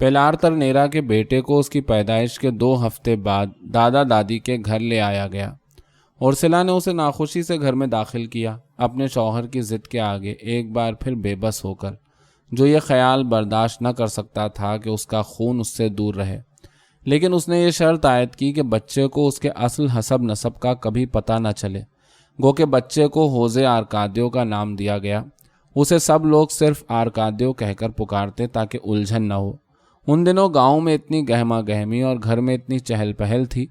پیلار ترنیرا کے بیٹے کو اس کی پیدائش کے 2 ہفتے بعد دادا دادی کے گھر لے آیا گیا۔ اورسلا نے اسے ناخوشی سے گھر میں داخل کیا، اپنے شوہر کی ضد کے آگے ایک بار پھر بے بس ہو کر، جو یہ خیال برداشت نہ کر سکتا تھا کہ اس کا خون اس سے دور رہے۔ لیکن اس نے یہ شرط عائد کی کہ بچے کو اس کے اصل حسب نسب کا کبھی پتہ نہ چلے، گو کہ بچے کو ہوزے آرکادیو کا نام دیا گیا۔ اسے سب لوگ صرف آرکادیو کہہ کر پکارتے تاکہ الجھن نہ ہو۔ ان دنوں گاؤں میں اتنی گہما گہمی اور گھر میں اتنی چہل پہل تھی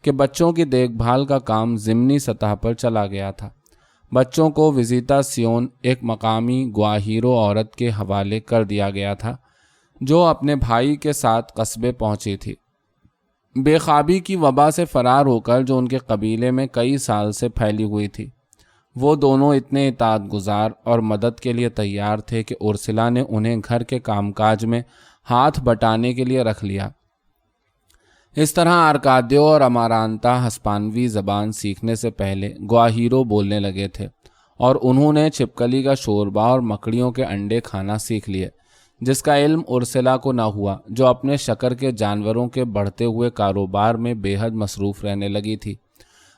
کہ بچوں کی دیکھ بھال کا کام ضمنی سطح پر چلا گیا تھا۔ بچوں کو وزیتاسیون ایک مقامی گواہیرو عورت کے حوالے کر دیا گیا تھا جو اپنے بھائی کے ساتھ قصبے پہنچی تھی، بے خوابی کی وبا سے فرار ہو کر جو ان کے قبیلے میں کئی سال سے پھیلی ہوئی تھی۔ وہ دونوں اتنے اطاعت گزار اور مدد کے لیے تیار تھے کہ اورسلا نے انہیں گھر کے کام کاج میں ہاتھ بٹانے کے لیے رکھ لیا۔ اس طرح آرکادیو اور امارانتا ہسپانوی زبان سیکھنے سے پہلے گواہیرو بولنے لگے تھے، اور انہوں نے چھپکلی کا شوربہ اور مکڑیوں کے انڈے کھانا سیکھ لیے، جس کا علم اورسلا کو نہ ہوا، جو اپنے شکر کے جانوروں کے بڑھتے ہوئے کاروبار میں بے حد مصروف رہنے لگی تھی۔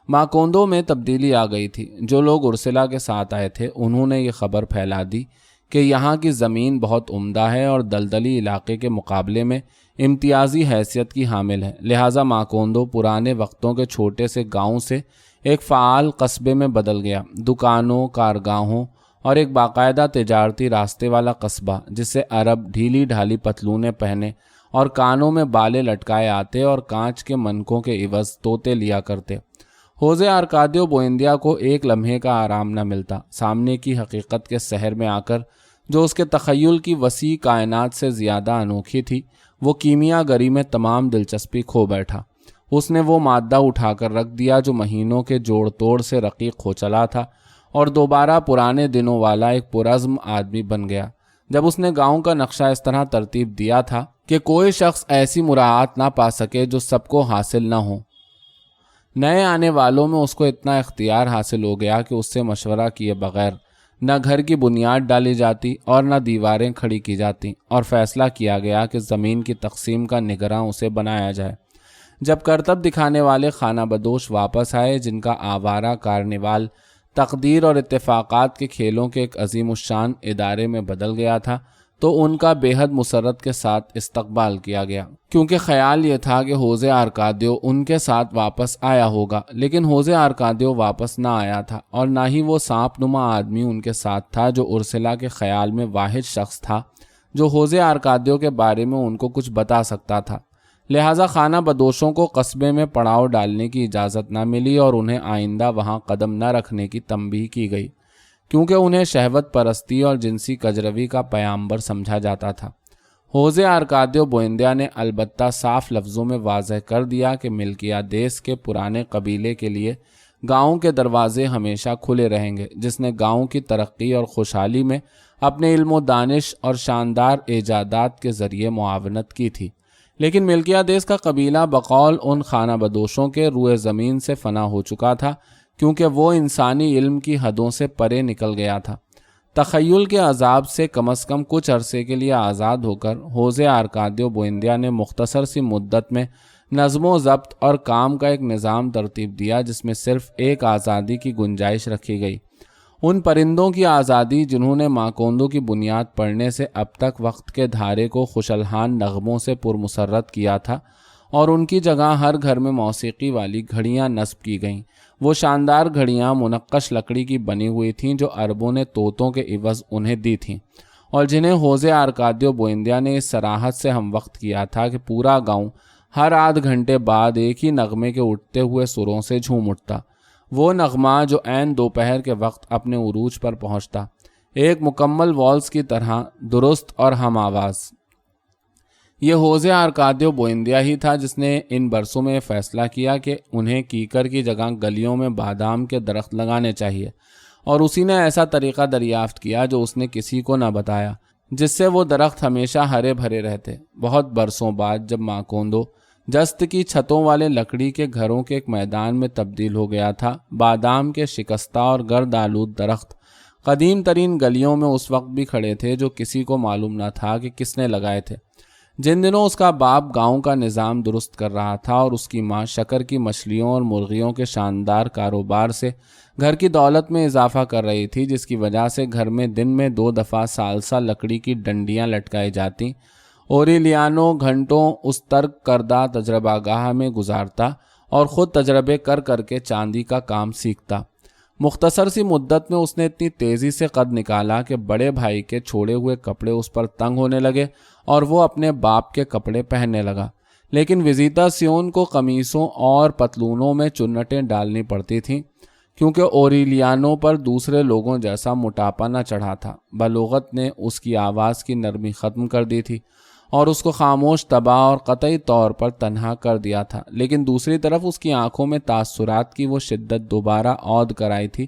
ماکوندو میں تبدیلی آ گئی تھی۔ جو لوگ اورسلا کے ساتھ آئے تھے انہوں نے یہ خبر پھیلا دی کہ یہاں کی زمین بہت عمدہ ہے اور دلدلی علاقے کے مقابلے میں امتیازی حیثیت کی حامل ہے، لہٰذا ماکوندو پرانے وقتوں کے چھوٹے سے گاؤں سے ایک فعال قصبے میں بدل گیا، دکانوں، کارگاہوں اور ایک باقاعدہ تجارتی راستے والا قصبہ، جس سے عرب ڈھیلی ڈھالی پتلونیں پہنے اور کانوں میں بالے لٹکائے آتے اور کانچ کے منکوں کے عوض طوطے لیا کرتے۔ ہوزے آرکادیو بوئندیا کو ایک لمحے کا آرام نہ ملتا۔ سامنے کی حقیقت کے سحر میں آ کر، جو اس کے تخیل کی وسیع کائنات سے زیادہ انوکھی تھی، وہ کیمیا گری میں تمام دلچسپی کھو بیٹھا۔ اس نے وہ مادہ اٹھا کر رکھ دیا جو مہینوں کے جوڑ توڑ سے رقیق ہو چلا تھا، اور دوبارہ پرانے دنوں والا ایک پرعزم آدمی بن گیا۔ جب اس نے گاؤں کا نقشہ اس طرح ترتیب دیا تھا کہ کوئی شخص ایسی مراعات نہ پا سکے جو سب کو حاصل نہ ہو، نئے آنے والوں میں اس کو اتنا اختیار حاصل ہو گیا کہ اس سے مشورہ کیے بغیر نہ گھر کی بنیاد ڈالی جاتی اور نہ دیواریں کھڑی کی جاتی، اور فیصلہ کیا گیا کہ زمین کی تقسیم کا نگراں اسے بنایا جائے۔ جب کرتب دکھانے والے خانہ بدوش واپس آئے، جن کا آوارہ کارنیوال تقدیر اور اتفاقات کے کھیلوں کے ایک عظیم الشان ادارے میں بدل گیا تھا، تو ان کا بے حد مسرت کے ساتھ استقبال کیا گیا، کیونکہ خیال یہ تھا کہ ہوزے آرکادیو ان کے ساتھ واپس آیا ہوگا۔ لیکن ہوزے آرکادیو واپس نہ آیا تھا، اور نہ ہی وہ سانپ نما آدمی ان کے ساتھ تھا جو اورسلا کے خیال میں واحد شخص تھا جو ہوزے آرکادیو کے بارے میں ان کو کچھ بتا سکتا تھا۔ لہٰذا خانہ بدوشوں کو قصبے میں پڑاؤ ڈالنے کی اجازت نہ ملی اور انہیں آئندہ وہاں قدم نہ رکھنے کی تنبیہ کی گئی، کیونکہ انہیں شہوت پرستی اور جنسی کجروی کا پیامبر سمجھا جاتا تھا۔ ہوزے آرکادیو بوئندیا نے البتہ صاف لفظوں میں واضح کر دیا کہ ملکیادیس کے پرانے قبیلے کے لیے گاؤں کے دروازے ہمیشہ کھلے رہیں گے، جس نے گاؤں کی ترقی اور خوشحالی میں اپنے علم و دانش اور شاندار ایجادات کے ذریعے معاونت کی تھی۔ لیکن ملکیادیس کا قبیلہ بقول ان خانہ بدوشوں کے روئے زمین سے فنا ہو چکا تھا، کیونکہ وہ انسانی علم کی حدوں سے پرے نکل گیا تھا۔ تخیل کے عذاب سے کم از کم کچھ عرصے کے لیے آزاد ہو کر ہوزے آرکادیو بوئندیا نے مختصر سی مدت میں نظم و ضبط اور کام کا ایک نظام ترتیب دیا، جس میں صرف ایک آزادی کی گنجائش رکھی گئی، ان پرندوں کی آزادی جنہوں نے ماکوندو کی بنیاد پڑنے سے اب تک وقت کے دھارے کو خوشالحان نغموں سے پرمسرت کیا تھا، اور ان کی جگہ ہر گھر میں موسیقی والی گھڑیاں نصب کی گئیں۔ وہ شاندار گھڑیاں منقش لکڑی کی بنی ہوئی تھیں جو عربوں نے طوطوں کے عوض انہیں دی تھیں، اور جنہیں ہوزے آرکادیو بوئندیا نے اس صراحت سے ہم وقت کیا تھا کہ پورا گاؤں ہر آدھ گھنٹے بعد ایک ہی نغمے کے اٹھتے ہوئے سروں سے جھوم اٹھتا، وہ نغمہ جو عین دوپہر کے وقت اپنے عروج پر پہنچتا، ایک مکمل والز کی طرح درست اور ہم آواز۔ یہ ہوزے آرکادیو بوئندیا ہی تھا جس نے ان برسوں میں فیصلہ کیا کہ انہیں کیکر کی جگہ گلیوں میں بادام کے درخت لگانے چاہیے، اور اسی نے ایسا طریقہ دریافت کیا جو اس نے کسی کو نہ بتایا، جس سے وہ درخت ہمیشہ ہرے بھرے رہتے۔ بہت برسوں بعد جب ماکوندو جست کی چھتوں والے لکڑی کے گھروں کے ایک میدان میں تبدیل ہو گیا تھا، بادام کے شکستہ اور گرد آلود درخت قدیم ترین گلیوں میں اس وقت بھی کھڑے تھے جو کسی کو معلوم نہ تھا کہ کس نے لگائے تھے۔ جن دنوں اس کا باپ گاؤں کا نظام درست کر رہا تھا اور اس کی ماں شکر کی مچھلیوں اور مرغیوں کے شاندار کاروبار سے گھر کی دولت میں اضافہ کر رہی تھی، جس کی وجہ سے گھر میں دن میں 2 دفعہ ثالثہ لکڑی کی ڈنڈیاں لٹکائی جاتی، اوریلیانو گھنٹوں اس ترک کردہ تجربہ گاہ میں گزارتا اور خود تجربے کر کر کے چاندی کا کام سیکھتا۔ مختصر سی مدت میں اس نے اتنی تیزی سے قد نکالا کہ بڑے بھائی کے چھوڑے ہوئے کپڑے اس پر تنگ ہونے لگے اور وہ اپنے باپ کے کپڑے پہننے لگا۔ لیکن وزیتاسیون کو قمیصوں اور پتلونوں میں چنٹیں ڈالنی پڑتی تھیں، کیونکہ اوریلیانو پر دوسرے لوگوں جیسا موٹاپا نہ چڑھا تھا۔ بلوغت نے اس کی آواز کی نرمی ختم کر دی تھی اور اس کو خاموش، تباہ اور قطعی طور پر تنہا کر دیا تھا، لیکن دوسری طرف اس کی آنکھوں میں تاثرات کی وہ شدت دوبارہ عود کرائی تھی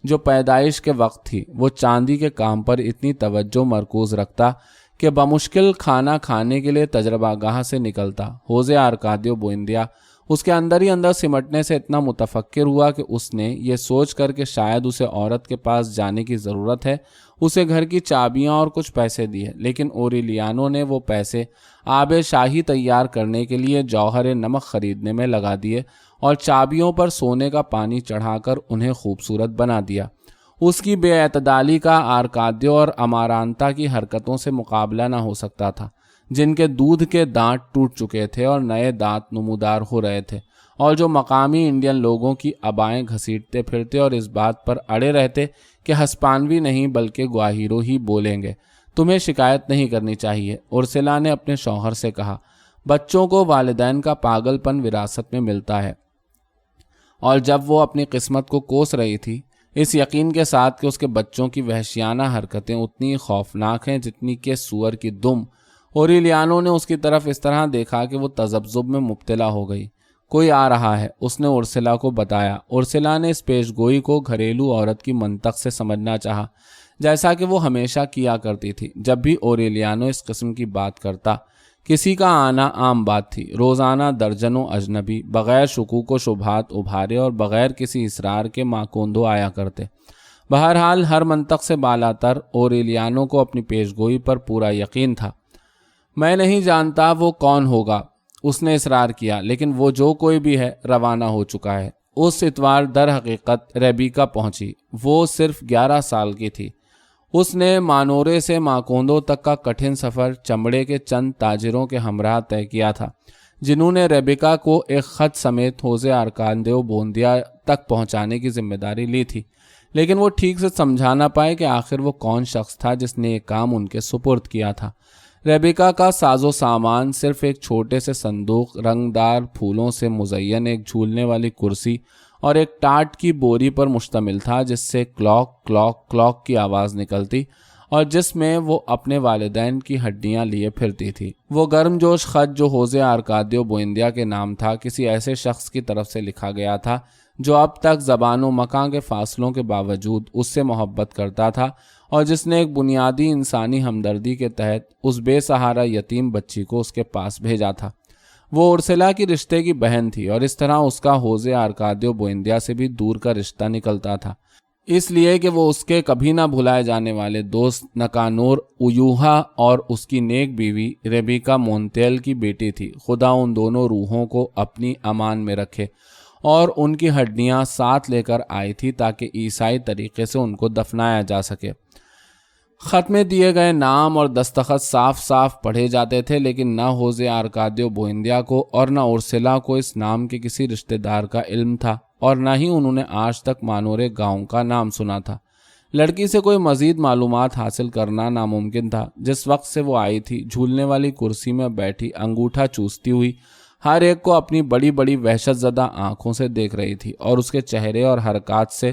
جو پیدائش کے وقت تھی۔ وہ چاندی کے کام پر اتنی توجہ مرکوز رکھتا کہ بمشکل کھانا کھانے کے لیے تجربہ گاہ سے نکلتا۔ ہوزے آرکادیو بوئندیا اس کے اندر ہی اندر سمٹنے سے اتنا متفکر ہوا کہ اس نے یہ سوچ کر کہ شاید اسے عورت کے پاس جانے کی ضرورت ہے، اسے گھر کی چابیاں اور کچھ پیسے دیے، لیکن اوریلیانو نے وہ پیسے آب شاہی تیار کرنے کے لیے جوہر نمک خریدنے میں لگا دیے اور چابیوں پر سونے کا پانی چڑھا کر انہیں خوبصورت بنا دیا۔ اس کی بے اعتدالی کا آرکادیو اور امارانتا کی حرکتوں سے مقابلہ نہ ہو سکتا تھا، جن کے دودھ کے دانت ٹوٹ چکے تھے اور نئے دانت نمودار ہو رہے تھے، اور جو مقامی انڈین لوگوں کی ابائیں گھسیٹتے پھرتے اور اس بات پر اڑے رہتے کہ ہسپانوی نہیں بلکہ گواہیرو ہی بولیں گے۔ تمہیں شکایت نہیں کرنی چاہیے، اورسلا نے اپنے شوہر سے کہا۔ بچوں کو والدین کا پاگل پن وراثت میں ملتا ہے، اور جب وہ اپنی قسمت کو کوس رہی تھی اس یقین کے ساتھ کہ اس کے بچوں کی وحشیانہ حرکتیں اتنی خوفناک ہیں جتنی کہ سور کی دم، اوریلیانو نے اس کی طرف اس طرح دیکھا کہ وہ تذبذب میں مبتلا ہو گئی۔ کوئی آ رہا ہے، اس نے اورسلا کو بتایا۔ اورسلا نے اس پیش گوئی کو گھریلو عورت کی منطق سے سمجھنا چاہا، جیسا کہ وہ ہمیشہ کیا کرتی تھی جب بھی اوریلیانو اس قسم کی بات کرتا۔ کسی کا آنا عام بات تھی، روزانہ درجنوں اجنبی بغیر شکوک و شبہات ابھارے اور بغیر کسی اصرار کے ماکوندو آیا کرتے۔ بہرحال ہر منطق سے بالاتر اوریلیانو کو اپنی پیشگوئی پر پورا یقین تھا۔ میں نہیں جانتا وہ کون ہوگا، اس نے اصرار کیا، لیکن وہ جو کوئی بھی ہے روانہ ہو چکا ہے۔ اس اتوار در حقیقت ریبیکا پہنچی۔ وہ صرف 11 سال کی تھی۔ اس نے مانورے سے ماکوندو تک کا کٹھن سفر چمڑے کے چند تاجروں کے ہمراہ طے کیا تھا، جنہوں نے ریبیکا کو ایک خط سمیت ہوزے آرکادیو بوئندیا تک پہنچانے کی ذمہ داری لی تھی، لیکن وہ ٹھیک سے سمجھا نہ پائے کہ آخر وہ کون شخص تھا جس نے یہ کام ان کے سپرد کیا تھا۔ ریبیکا کا ساز و سامان صرف ایک چھوٹے سے صندوق، رنگدار پھولوں سے مزین ایک جھولنے والی کرسی اور ایک ٹاٹ کی بوری پر مشتمل تھا، جس سے کلاک کلاک کلاک کی آواز نکلتی اور جس میں وہ اپنے والدین کی ہڈیاں لیے پھرتی تھی۔ وہ گرم جوش خط جو ہوزے آرکادیو بوئندیا کے نام تھا، کسی ایسے شخص کی طرف سے لکھا گیا تھا جو اب تک زبان و مکان کے فاصلوں کے باوجود اس سے محبت کرتا تھا اور جس نے ایک بنیادی انسانی ہمدردی کے تحت اس بے سہارا یتیم بچی کو اس کے پاس بھیجا تھا۔ وہ اورسلا کی رشتے کی بہن تھی اور اس طرح اس کا ہوزے آرکادیو بوئندیا سے بھی دور کا رشتہ نکلتا تھا، اس لیے کہ وہ اس کے کبھی نہ بھلائے جانے والے دوست نکانور اویوہا اور اس کی نیک بیوی ریبیکا مونتیل کی بیٹی تھی۔ خدا ان دونوں روحوں کو اپنی امان میں رکھے، اور ان کی ہڈیاں ساتھ لے کر آئی تھی تاکہ عیسائی طریقے سے ان کو دفنایا جا سکے۔ خط میں دیے گئے نام اور دستخط صاف صاف پڑھے جاتے تھے، لیکن نہ ہوزے آرکادیو بوئندیا کو اور نہ اورسلا کو اس نام کے کسی رشتہ دار کا علم تھا، اور نہ ہی انہوں نے آج تک مانورے گاؤں کا نام سنا تھا۔ لڑکی سے کوئی مزید معلومات حاصل کرنا ناممکن تھا۔ جس وقت سے وہ آئی تھی، جھولنے والی کرسی میں بیٹھی انگوٹھا چوستی ہوئی ہر ایک کو اپنی بڑی بڑی وحشت زدہ آنکھوں سے دیکھ رہی تھی، اور اس کے چہرے اور حرکات سے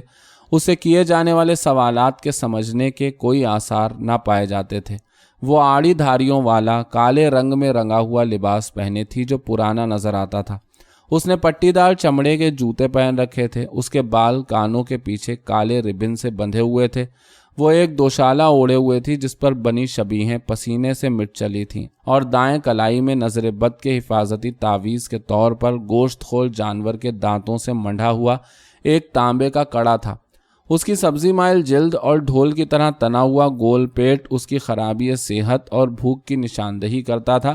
اسے کیے جانے والے سوالات کے سمجھنے کے کوئی آثار نہ پائے جاتے تھے۔ وہ آڑی دھاریوں والا کالے رنگ میں رنگا ہوا لباس پہنے تھی جو پرانا نظر آتا تھا۔ اس نے پٹی دار چمڑے کے جوتے پہن رکھے تھے، اس کے بال کانوں کے پیچھے کالے ربن سے بندھے ہوئے تھے۔ وہ ایک دوشالہ اوڑے ہوئے تھی جس پر بنی شبیہیں پسینے سے مٹ چلی تھیں، اور دائیں کلائی میں نظر بد کے حفاظتی تعویذ کے طور پر گوشت خور جانور کے دانتوں سے منڈھا ہوا ایک تانبے کا کڑا تھا۔ اس کی سبزی مائل جلد اور ڈھول کی طرح تنا ہوا گول پیٹ اس کی خرابی صحت اور بھوک کی نشاندہی کرتا تھا،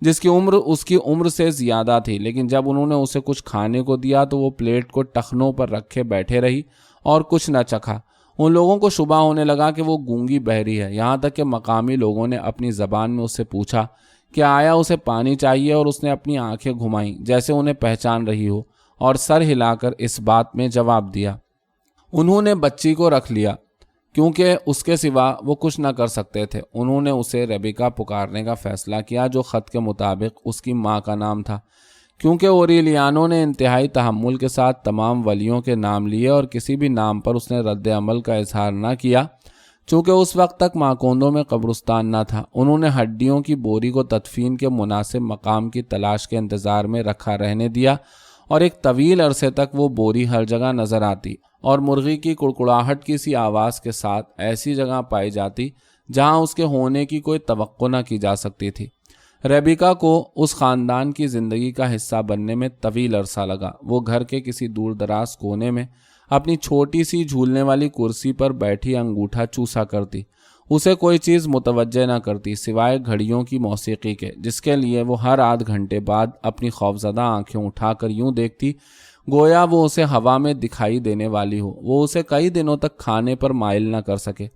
جس کی عمر اس کی عمر سے زیادہ تھی، لیکن جب انہوں نے اسے کچھ کھانے کو دیا تو وہ پلیٹ کو ٹخنوں پر رکھے بیٹھے رہی اور کچھ نہ چکھا۔ ان لوگوں کو شبہ ہونے لگا کہ وہ گونگی بہری ہے، یہاں تک کہ مقامی لوگوں نے اپنی زبان میں اس سے پوچھا کہ آیا اسے پانی چاہیے، اور اس نے اپنی آنکھیں گھمائیں جیسے انہیں پہچان رہی ہو، اور سر ہلا کر اس بات میں جواب دیا۔ انہوں نے بچی کو رکھ لیا کیونکہ اس کے سوا وہ کچھ نہ کر سکتے تھے۔ انہوں نے اسے ریبیکا پکارنے کا فیصلہ کیا، جو خط کے مطابق اس کی ماں کا نام تھا، کیونکہ اوریلیانو نے انتہائی تحمل کے ساتھ تمام ولیوں کے نام لیے اور کسی بھی نام پر اس نے رد عمل کا اظہار نہ کیا۔ چونکہ اس وقت تک ماکوندو میں قبرستان نہ تھا، انہوں نے ہڈیوں کی بوری کو تدفین کے مناسب مقام کی تلاش کے انتظار میں رکھا رہنے دیا، اور ایک طویل عرصے تک وہ بوری ہر جگہ نظر آتی اور مرغی کی کڑکڑاہٹ کی سی آواز کے ساتھ ایسی جگہ پائی جاتی جہاں اس کے ہونے کی کوئی توقع نہ کی جا سکتی تھی۔ ریبیکا کو اس خاندان کی زندگی کا حصہ بننے میں طویل عرصہ لگا۔ وہ گھر کے کسی دور دراز کونے میں اپنی چھوٹی سی جھولنے والی کرسی پر بیٹھی انگوٹھا چوسا کرتی۔ اسے کوئی چیز متوجہ نہ کرتی سوائے گھڑیوں کی موسیقی کے، جس کے لیے وہ ہر آدھ گھنٹے بعد اپنی خوفزدہ آنکھیں اٹھا کر یوں دیکھتی گویا وہ اسے ہوا میں دکھائی دینے والی ہو۔ وہ اسے کئی دنوں تک کھانے پر مائل نہ کر سکے۔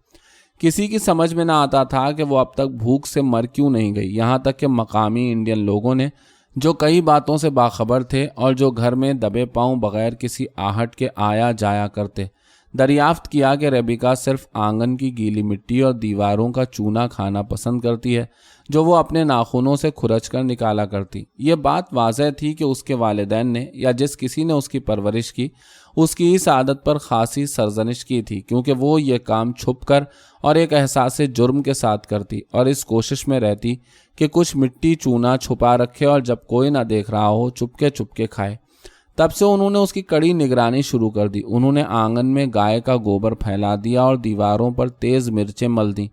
کسی کی سمجھ میں نہ آتا تھا کہ وہ اب تک بھوک سے مر کیوں نہیں گئی، یہاں تک کہ مقامی انڈین لوگوں نے، جو کئی باتوں سے باخبر تھے اور جو گھر میں دبے پاؤں بغیر کسی آہٹ کے آیا جایا کرتے، دریافت کیا کہ ریبیکا صرف آنگن کی گیلی مٹی اور دیواروں کا چونا کھانا پسند کرتی ہے، جو وہ اپنے ناخنوں سے کھرچ کر نکالا کرتی۔ یہ بات واضح تھی کہ اس کے والدین نے یا جس کسی نے اس کی پرورش کی، اس کی اس عادت پر خاصی سرزنش کی تھی، کیونکہ وہ یہ کام چھپ کر اور ایک احساس جرم کے ساتھ کرتی اور اس کوشش میں رہتی کہ کچھ مٹی چونا چھپا رکھے اور جب کوئی نہ دیکھ رہا ہو چپکے کھائے۔ تب سے انہوں نے اس کی کڑی نگرانی شروع کر دی۔ انہوں نے آنگن میں گائے کا گوبر پھیلا دیا اور دیواروں پر تیز مرچیں مل دیں،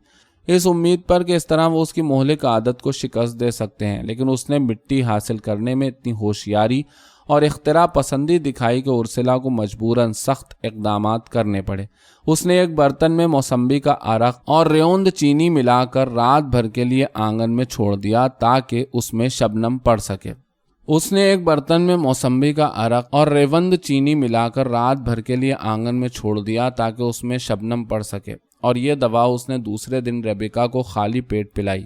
اس امید پر کہ اس طرح وہ اس کی مہلک عادت کو شکست دے سکتے ہیں، لیکن اس نے مٹی حاصل کرنے میں اتنی ہوشیاری اور اختراع پسندی دکھائی کہ ارسلا کو مجبوراً سخت اقدامات کرنے پڑے۔ اس نے ایک برتن میں موسمبی کا عرق اور ریوند چینی ملا کر رات بھر کے لیے آنگن میں چھوڑ دیا تاکہ اس میں شبنم پڑ سکے۔ اس نے ایک برتن میں موسمبی کا عرق اور ریوند چینی ملا کر رات بھر کے لیے آنگن میں چھوڑ دیا تاکہ اس میں شبنم پڑ سکے، اور یہ دوا اس نے دوسرے دن ریبیکا کو خالی پیٹ پلائی۔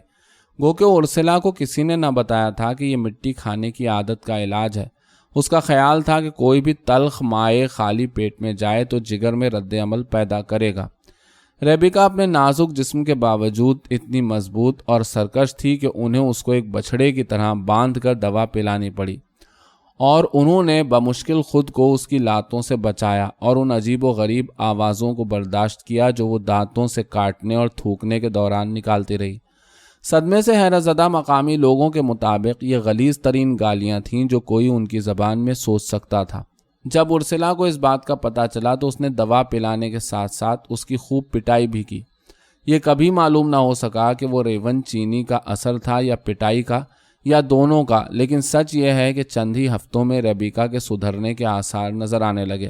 گو کہ ارسلا کو کسی نے نہ بتایا تھا کہ یہ مٹی کھانے کی عادت کا علاج ہے۔ اس کا خیال تھا کہ کوئی بھی تلخ مائع خالی پیٹ میں جائے تو جگر میں رد عمل پیدا کرے گا۔ ریبیکا اپنے نازک جسم کے باوجود اتنی مضبوط اور سرکش تھی کہ انہیں اس کو ایک بچھڑے کی طرح باندھ کر دوا پلانی پڑی، اور انہوں نے بمشکل خود کو اس کی لاتوں سے بچایا اور ان عجیب و غریب آوازوں کو برداشت کیا جو وہ دانتوں سے کاٹنے اور تھوکنے کے دوران نکالتی رہی۔ صدمے سے حیرت زدہ مقامی لوگوں کے مطابق یہ غلیظ ترین گالیاں تھیں جو کوئی ان کی زبان میں سوچ سکتا تھا۔ جب ارسلا کو اس بات کا پتہ چلا تو اس نے دوا پلانے کے ساتھ ساتھ اس کی خوب پٹائی بھی کی۔ یہ کبھی معلوم نہ ہو سکا کہ وہ ریون چینی کا اثر تھا یا پٹائی کا یا دونوں کا، لیکن سچ یہ ہے کہ چند ہی ہفتوں میں ریبیکا کے سدھرنے کے آثار نظر آنے لگے۔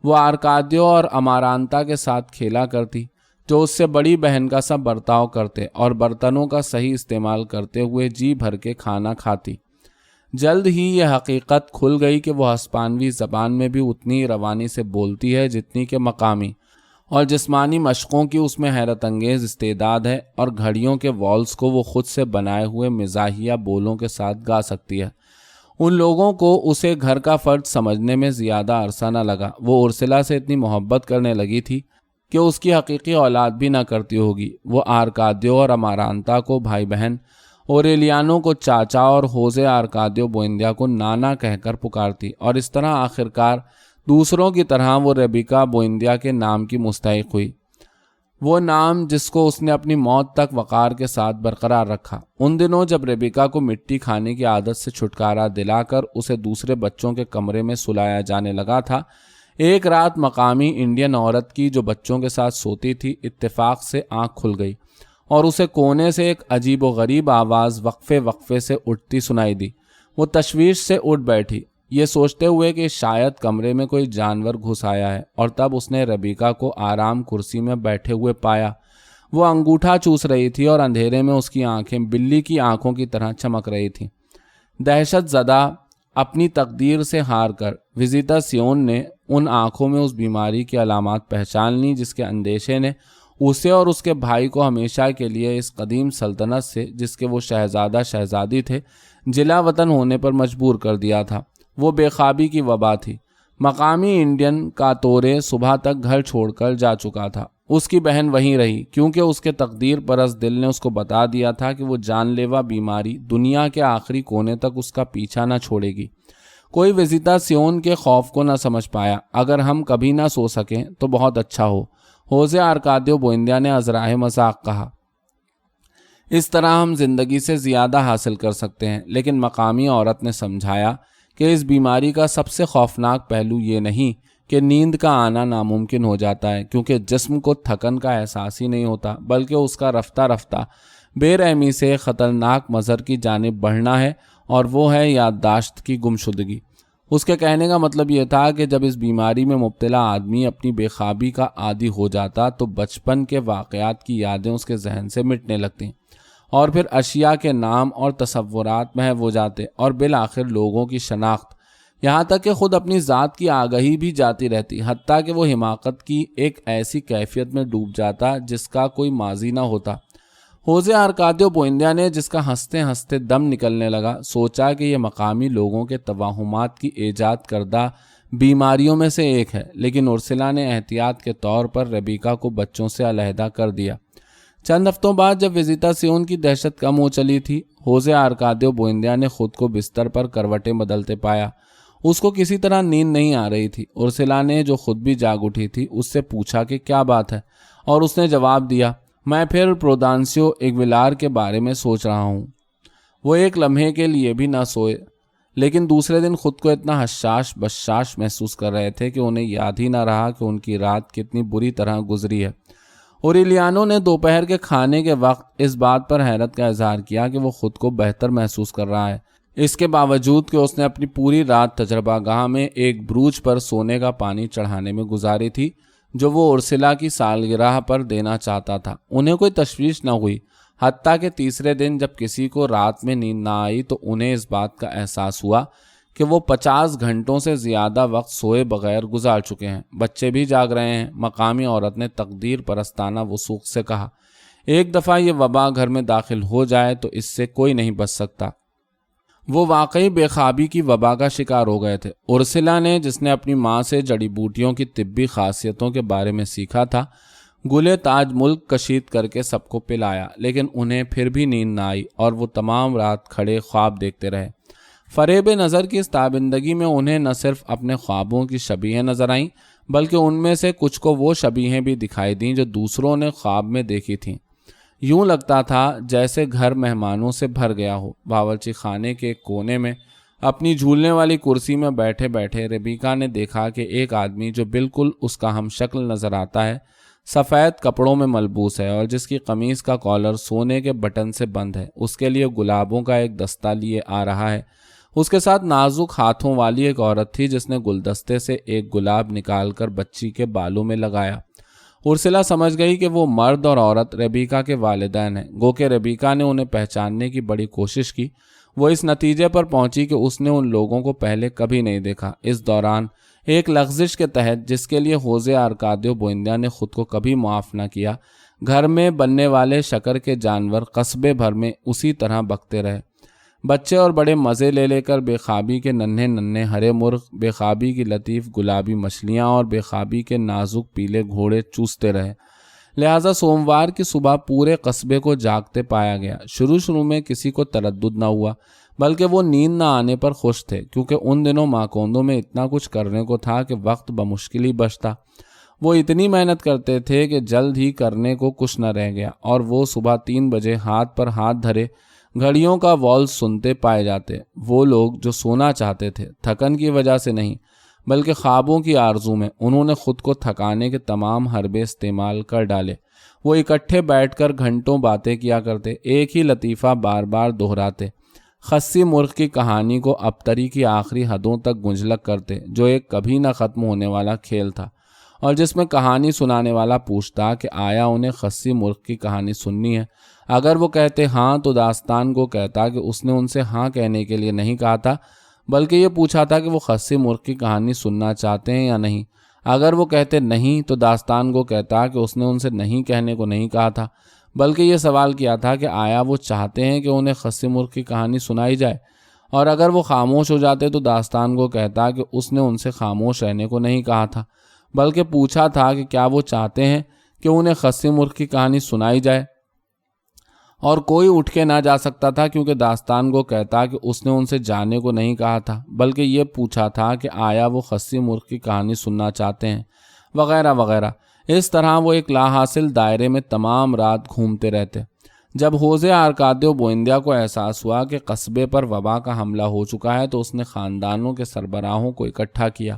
وہ آرکادیو اور امارانتا کے ساتھ کھیلا کرتی، جو اس سے بڑی بہن کا سا برتاؤ کرتے اور برتنوں کا صحیح استعمال کرتے ہوئے جی بھر کے کھانا کھاتی۔ جلد ہی یہ حقیقت کھل گئی کہ وہ ہسپانوی زبان میں بھی اتنی روانی سے بولتی ہے جتنی کہ مقامی، اور جسمانی مشقوں کی اس میں حیرت انگیز استعداد ہے، اور گھڑیوں کے والز کو وہ خود سے بنائے ہوئے مزاحیہ بولوں کے ساتھ گا سکتی ہے۔ ان لوگوں کو اسے گھر کا فرد سمجھنے میں زیادہ عرصہ نہ لگا۔ وہ ارسلا سے اتنی محبت کرنے لگی تھی کہ اس کی حقیقی اولاد بھی نہ کرتی ہوگی۔ وہ آرکادیو اور امارانتا کو بھائی بہن، اوریلیانو کو چاچا اور ہوزے آرکادیو بوئندیا کو نانا کہہ کر پکارتی، اور اس طرح آخرکار دوسروں کی طرح وہ ریبیکا بوئندیا کے نام کی مستحق ہوئی، وہ نام جس کو اس نے اپنی موت تک وقار کے ساتھ برقرار رکھا۔ ان دنوں جب ریبیکا کو مٹی کھانے کی عادت سے چھٹکارا دلا کر اسے دوسرے بچوں کے کمرے میں سلایا جانے لگا تھا، ایک رات مقامی انڈین عورت کی جو بچوں کے ساتھ سوتی تھی اتفاق سے آنکھ کھل گئی، اور اسے کونے سے ایک عجیب و غریب آواز وقفے سے اٹھتی سنائی دی۔ وہ تشویش سے اٹھ بیٹھی، یہ سوچتے ہوئے کہ شاید کمرے میں کوئی جانور گھس آیا ہے، اور تب اس نے ریبیکا کو آرام کرسی میں بیٹھے ہوئے پایا۔ وہ انگوٹھا چوس رہی تھی اور اندھیرے میں اس کی آنکھیں بلی کی آنکھوں کی طرح چمک رہی تھیں۔ دہشت زدہ اپنی تقدیر سے ہار کر وزیتاسیون نے ان آنکھوں میں اس بیماری کی علامات پہچان لی جس کے اندیشے نے اسے اور اس کے بھائی کو ہمیشہ کے لیے اس قدیم سلطنت سے، جس کے وہ شہزادہ شہزادی تھے، جلا وطن ہونے پر مجبور کر دیا تھا۔ وہ بے خوابی کی وبا تھی۔ مقامی انڈین کاتورے صبح تک گھر چھوڑ کر جا چکا تھا۔ اس کی بہن وہیں رہی کیونکہ اس کے تقدیر پرست دل نے اس کو بتا دیا تھا کہ وہ جان لیوا بیماری دنیا کے آخری کونے تک اس کا پیچھا نہ چھوڑے گی۔ کوئی وزیتاسیون کے خوف کو نہ سمجھ پایا۔ اگر ہم کبھی نہ سو سکیں تو بہت اچھا ہو، ہوزے آرکادیو بوئندیا نے ازراہ مذاق کہا۔ اس طرح ہم زندگی سے زیادہ حاصل کر سکتے ہیں۔ لیکن مقامی عورت نے سمجھایا کہ اس بیماری کا سب سے خوفناک پہلو یہ نہیں کہ نیند کا آنا ناممکن ہو جاتا ہے، کیونکہ جسم کو تھکن کا احساس ہی نہیں ہوتا، بلکہ اس کا رفتہ رفتہ بے رحمی سے خطرناک مضر کی جانب بڑھنا ہے، اور وہ ہے یادداشت کی گمشدگی۔ اس کے کہنے کا مطلب یہ تھا کہ جب اس بیماری میں مبتلا آدمی اپنی بے خوابی کا عادی ہو جاتا تو بچپن کے واقعات کی یادیں اس کے ذہن سے مٹنے لگتیں، اور پھر اشیاء کے نام اور تصورات محو ہو جاتے، اور بالآخر لوگوں کی شناخت، یہاں تک کہ خود اپنی ذات کی آگہی بھی جاتی رہتی، حتیٰ کہ وہ حماقت کی ایک ایسی کیفیت میں ڈوب جاتا جس کا کوئی ماضی نہ ہوتا۔ ہوزے آرکادیو بوئندیا نے، جس کا ہنستے ہنستے دم نکلنے لگا، سوچا کہ یہ مقامی لوگوں کے توہمات کی ایجاد کردہ بیماریوں میں سے ایک ہے، لیکن ارسلا نے احتیاط کے طور پر ریبیکا کو بچوں سے علیحدہ کر دیا۔ چند ہفتوں بعد جب وزیتاسیون کی دہشت کم ہو چلی تھی، ہوزے آرکادیو بوئندیا نے خود کو بستر پر کروٹیں بدلتے پایا۔ اس کو کسی طرح نیند نہیں آ رہی تھی۔ ارسلا نے، جو خود بھی جاگ اٹھی تھی، اس سے پوچھا کہ کیا بات ہے، اور اس نے جواب دیا، میں پھر پروڈانسیو ایگویلار کے بارے میں سوچ رہا ہوں۔ وہ ایک لمحے کے لیے بھی نہ سوئے، لیکن دوسرے دن خود کو اتنا حشاش بشاش محسوس کر رہے تھے کہ انہیں یاد ہی نہ رہا کہ ان کی رات کتنی بری طرح گزری ہے۔ اوریلیانو نے دوپہر کے کھانے کے وقت اس بات پر حیرت کا اظہار کیا کہ وہ خود کو بہتر محسوس کر رہا ہے، اس کے باوجود کہ اس نے اپنی پوری رات تجربہ گاہ میں ایک بروج پر سونے کا پانی چڑھانے میں گزاری تھی جو وہ ارسلا کی سالگرہ پر دینا چاہتا تھا۔ انہیں کوئی تشویش نہ ہوئی، حتیٰ کہ تیسرے دن جب کسی کو رات میں نیند نہ آئی تو انہیں اس بات کا احساس ہوا کہ وہ 50 گھنٹوں سے زیادہ وقت سوئے بغیر گزار چکے ہیں۔ بچے بھی جاگ رہے ہیں، مقامی عورت نے تقدیر پرستانہ وثوق سے کہا۔ ایک دفعہ یہ وبا گھر میں داخل ہو جائے تو اس سے کوئی نہیں بچ سکتا۔ وہ واقعی بے خوابی کی وبا کا شکار ہو گئے تھے۔ ارسلا نے، جس نے اپنی ماں سے جڑی بوٹیوں کی طبی خاصیتوں کے بارے میں سیکھا تھا، گلے تاج ملک کشید کر کے سب کو پلایا، لیکن انہیں پھر بھی نیند نہ آئی اور وہ تمام رات کھڑے خواب دیکھتے رہے۔ فریب نظر کی اس تابندگی میں انہیں نہ صرف اپنے خوابوں کی شبیہیں نظر آئیں، بلکہ ان میں سے کچھ کو وہ شبیہیں بھی دکھائی دیں جو دوسروں نے خواب میں دیکھی تھیں۔ یوں لگتا تھا جیسے گھر مہمانوں سے بھر گیا ہو۔ باورچی خانے کے ایک کونے میں اپنی جھولنے والی کرسی میں بیٹھے بیٹھے ریبیکا نے دیکھا کہ ایک آدمی جو بالکل اس کا ہم شکل نظر آتا ہے، سفید کپڑوں میں ملبوس ہے اور جس کی قمیص کا کالر سونے کے بٹن سے بند ہے، اس کے لیے گلابوں کا ایک دستہ لیے آ رہا ہے۔ اس کے ساتھ نازک ہاتھوں والی ایک عورت تھی جس نے گلدستے سے ایک گلاب نکال کر بچی کے بالوں میں لگایا۔ ارسلا سمجھ گئی کہ وہ مرد اور عورت ریبیکا کے والدین ہیں، گو کہ ریبیکا نے انہیں پہچاننے کی بڑی کوشش کی۔ وہ اس نتیجے پر پہنچی کہ اس نے ان لوگوں کو پہلے کبھی نہیں دیکھا۔ اس دوران ایک لغزش کے تحت، جس کے لیے ہوزے آرکادیو بوئندیا نے خود کو کبھی معاف نہ کیا، گھر میں بننے والے شکر کے جانور قصبے بھر میں اسی طرح بکتے رہے۔ بچے اور بڑے مزے لے لے کر بے خوابی کے ننھے ننھے ہرے مرغ، بے خوابی کی لطیف گلابی مچھلیاں اور بے خوابی کے نازک پیلے گھوڑے چوستے رہے۔ لہٰذا سوموار کی صبح پورے قصبے کو جاگتے پایا گیا۔ شروع میں کسی کو تردد نہ ہوا، بلکہ وہ نیند نہ آنے پر خوش تھے، کیونکہ ان دنوں ماکوندو میں اتنا کچھ کرنے کو تھا کہ وقت بمشکل ہی بچتا۔ وہ اتنی محنت کرتے تھے کہ جلد ہی کرنے کو کچھ نہ رہ گیا، اور وہ صبح 3 بجے ہاتھ پر ہاتھ دھرے گھڑیوں کا والز سنتے پائے جاتے۔ وہ لوگ جو سونا چاہتے تھے، تھکن کی وجہ سے نہیں بلکہ خوابوں کی آرزو میں، انہوں نے خود کو تھکانے کے تمام حربے استعمال کر ڈالے۔ وہ اکٹھے بیٹھ کر گھنٹوں باتیں کیا کرتے، ایک ہی لطیفہ بار بار دہراتے، خصی مرغ کی کہانی کو ابتری کی آخری حدوں تک گنجلک کرتے، جو ایک کبھی نہ ختم ہونے والا کھیل تھا، اور جس میں کہانی سنانے والا پوچھتا کہ آیا انہیں خصی مرغ کی کہانی سننی ہے۔ اگر وہ کہتے ہاں تو داستان گو کہتا کہ اس نے ان سے ہاں کہنے کے لیے نہیں کہا تھا، بلکہ یہ پوچھا تھا کہ وہ خصی مرغ کی کہانی سننا چاہتے ہیں یا نہیں۔ اگر وہ کہتے نہیں تو داستان گو کہتا کہ اس نے ان سے نہیں کہنے کو نہیں کہا تھا، بلکہ یہ سوال کیا تھا کہ آیا وہ چاہتے ہیں کہ انہیں خصی مرغ کی کہانی سنائی جائے۔ اور اگر وہ خاموش ہو جاتے تو داستان گو کہتا کہ اس نے ان سے خاموش رہنے کو نہیں کہا تھا، بلکہ پوچھا تھا کہ کیا وہ چاہتے ہیں کہ انہیں خصی مرغ کی کہانی سنائی جائے۔ اور کوئی اٹھ کے نہ جا سکتا تھا کیونکہ داستان گو کہتا کہ اس نے ان سے جانے کو نہیں کہا تھا، بلکہ یہ پوچھا تھا کہ آیا وہ خصی مرغ کی کہانی سننا چاہتے ہیں، وغیرہ وغیرہ۔ اس طرح وہ ایک لا حاصل دائرے میں تمام رات گھومتے رہتے۔ جب ہوزے آرکادیو بوئندیا کو احساس ہوا کہ قصبے پر وبا کا حملہ ہو چکا ہے تو اس نے خاندانوں کے سربراہوں کو اکٹھا کیا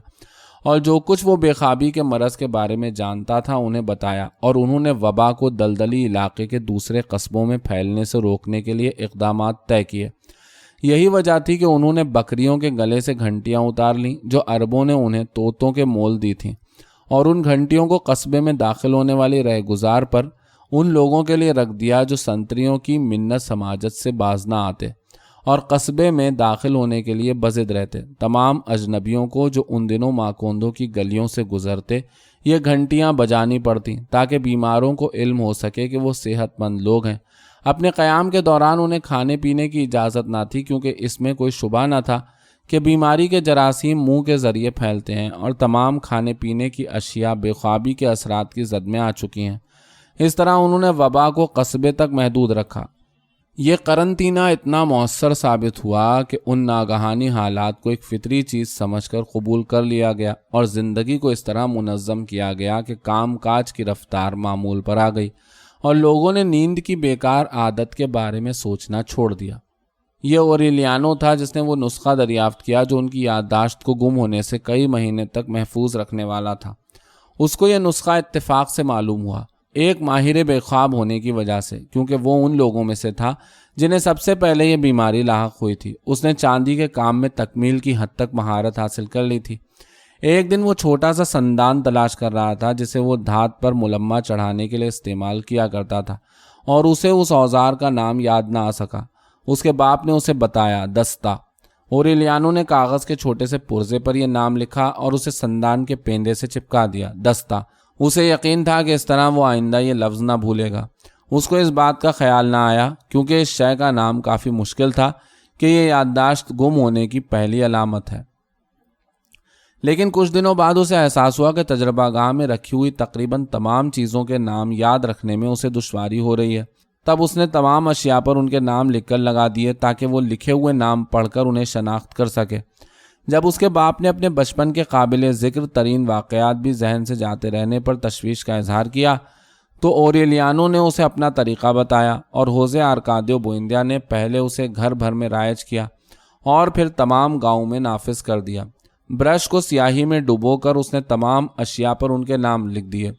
اور جو کچھ وہ بے خوابی کے مرض کے بارے میں جانتا تھا انہیں بتایا، اور انہوں نے وبا کو دلدلی علاقے کے دوسرے قصبوں میں پھیلنے سے روکنے کے لیے اقدامات طے کیے۔ یہی وجہ تھی کہ انہوں نے بکریوں کے گلے سے گھنٹیاں اتار لیں جو عربوں نے انہیں طوطوں کے مول دی تھیں، اور ان گھنٹیوں کو قصبے میں داخل ہونے والی رہ گزار پر ان لوگوں کے لیے رکھ دیا جو سنتریوں کی منت سماجت سے باز نہ آتے اور قصبے میں داخل ہونے کے لیے بضد رہتے۔ تمام اجنبیوں کو جو ان دنوں ماکوندو کی گلیوں سے گزرتے یہ گھنٹیاں بجانی پڑتیں تاکہ بیماروں کو علم ہو سکے کہ وہ صحت مند لوگ ہیں۔ اپنے قیام کے دوران انہیں کھانے پینے کی اجازت نہ تھی کیونکہ اس میں کوئی شبہ نہ تھا کہ بیماری کے جراثیم منہ کے ذریعے پھیلتے ہیں، اور تمام کھانے پینے کی اشیاء بے خوابی کے اثرات کی زد میں آ چکی ہیں۔ اس طرح انہوں نے وبا کو قصبے تک محدود رکھا۔ یہ قرنطینہ اتنا مؤثر ثابت ہوا کہ ان ناگہانی حالات کو ایک فطری چیز سمجھ کر قبول کر لیا گیا اور زندگی کو اس طرح منظم کیا گیا کہ کام کاج کی رفتار معمول پر آ گئی اور لوگوں نے نیند کی بیکار عادت کے بارے میں سوچنا چھوڑ دیا۔ یہ اوریلیانو تھا جس نے وہ نسخہ دریافت کیا جو ان کی یادداشت کو گم ہونے سے کئی مہینے تک محفوظ رکھنے والا تھا۔ اس کو یہ نسخہ اتفاق سے معلوم ہوا، ایک ماہر بے خواب ہونے کی وجہ سے، کیونکہ وہ ان لوگوں میں سے تھا جنہیں سب سے پہلے یہ بیماری لاحق ہوئی تھی۔ اس نے چاندی کے کام میں تکمیل کی حد تک مہارت حاصل کر لی تھی۔ ایک دن وہ چھوٹا سا سندان تلاش کر رہا تھا جسے وہ دھات پر ملمہ چڑھانے کے لیے استعمال کیا کرتا تھا، اور اسے اس اوزار کا نام یاد نہ آ سکا۔ اس کے باپ نے اسے بتایا، دستہ۔ اوریلیانو نے کاغذ کے چھوٹے سے پرزے پر یہ نام لکھا اور اسے سندان کے پیندے سے چپکا دیا، دستہ۔ اسے یقین تھا کہ اس طرح وہ آئندہ یہ لفظ نہ بھولے گا۔ اس کو اس بات کا خیال نہ آیا کیونکہ اس شے کا نام کافی مشکل تھا کہ یہ یادداشت گم ہونے کی پہلی علامت ہے۔ لیکن کچھ دنوں بعد اسے احساس ہوا کہ تجربہ گاہ میں رکھی ہوئی تقریباً تمام چیزوں کے نام یاد رکھنے میں اسے دشواری ہو رہی ہے۔ تب اس نے تمام اشیاء پر ان کے نام لکھ کر لگا دیے تاکہ وہ لکھے ہوئے نام پڑھ کر انہیں شناخت کر سکے۔ جب اس کے باپ نے اپنے بچپن کے قابل ذکر ترین واقعات بھی ذہن سے جاتے رہنے پر تشویش کا اظہار کیا تو اوریلیانو نے اسے اپنا طریقہ بتایا، اور ہوزے آرکادیو بوئندیا نے پہلے اسے گھر بھر میں رائج کیا اور پھر تمام گاؤں میں نافذ کر دیا۔ برش کو سیاہی میں ڈبو کر اس نے تمام اشیاء پر ان کے نام لکھ دیے،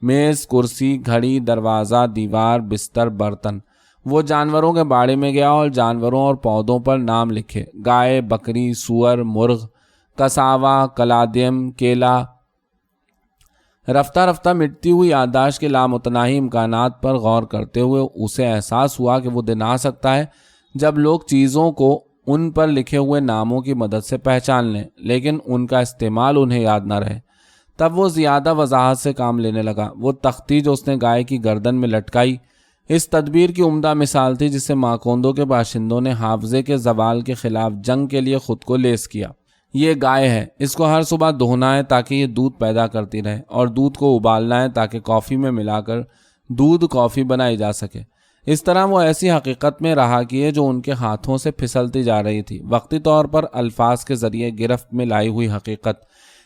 میز، کرسی، گھڑی، دروازہ، دیوار، بستر، برتن۔ وہ جانوروں کے باڑے میں گیا اور جانوروں اور پودوں پر نام لکھے، گائے، بکری، سور، مرغ، کساوا، کلادیم، کیلا۔ رفتہ رفتہ مٹتی ہوئی یادداشت کے لامتناہی امکانات پر غور کرتے ہوئے اسے احساس ہوا کہ وہ دن آ سکتا ہے جب لوگ چیزوں کو ان پر لکھے ہوئے ناموں کی مدد سے پہچان لیں، لیکن ان کا استعمال انہیں یاد نہ رہے۔ تب وہ زیادہ وضاحت سے کام لینے لگا۔ وہ تختی جو اس نے گائے کی گردن میں لٹکائی اس تدبیر کی عمدہ مثال تھی جس سے ماکوندو کے باشندوں نے حافظے کے زوال کے خلاف جنگ کے لیے خود کو لیس کیا۔ یہ گائے ہے، اس کو ہر صبح دھونا ہے تاکہ یہ دودھ پیدا کرتی رہے، اور دودھ کو ابالنا ہے تاکہ کافی میں ملا کر دودھ کافی بنائی جا سکے۔ اس طرح وہ ایسی حقیقت میں رہا کیے جو ان کے ہاتھوں سے پھسلتی جا رہی تھی، وقتی طور پر الفاظ کے ذریعے گرفت میں لائی ہوئی حقیقت،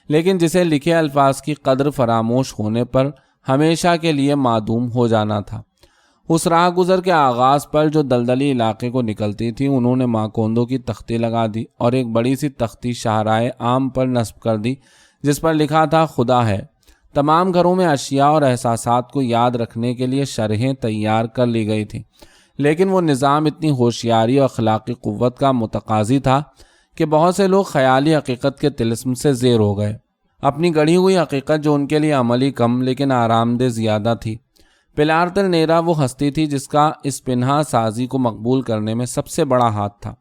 لیکن جسے لکھے الفاظ کی قدر فراموش ہونے پر ہمیشہ کے لیے معدوم ہو جانا تھا۔ اس راہ گزر کے آغاز پر جو دلدلی علاقے کو نکلتی تھی انہوں نے ماکوندو کی تختی لگا دی اور ایک بڑی سی تختی شاہراہ عام پر نصب کر دی جس پر لکھا تھا، خدا ہے۔ تمام گھروں میں اشیاء اور احساسات کو یاد رکھنے کے لیے شرحیں تیار کر لی گئی تھیں، لیکن وہ نظام اتنی ہوشیاری اور اخلاقی قوت کا متقاضی تھا کہ بہت سے لوگ خیالی حقیقت کے طلسم سے زیر ہو گئے۔ اپنی گڑھی ہوئی حقیقت جو ان کے لیے عملی کم لیکن آرام دہ زیادہ تھی۔ پلار تر نیرا وہ ہستی تھی جس کا اس پنہا سازی کو مقبول کرنے میں سب سے بڑا ہاتھ تھا۔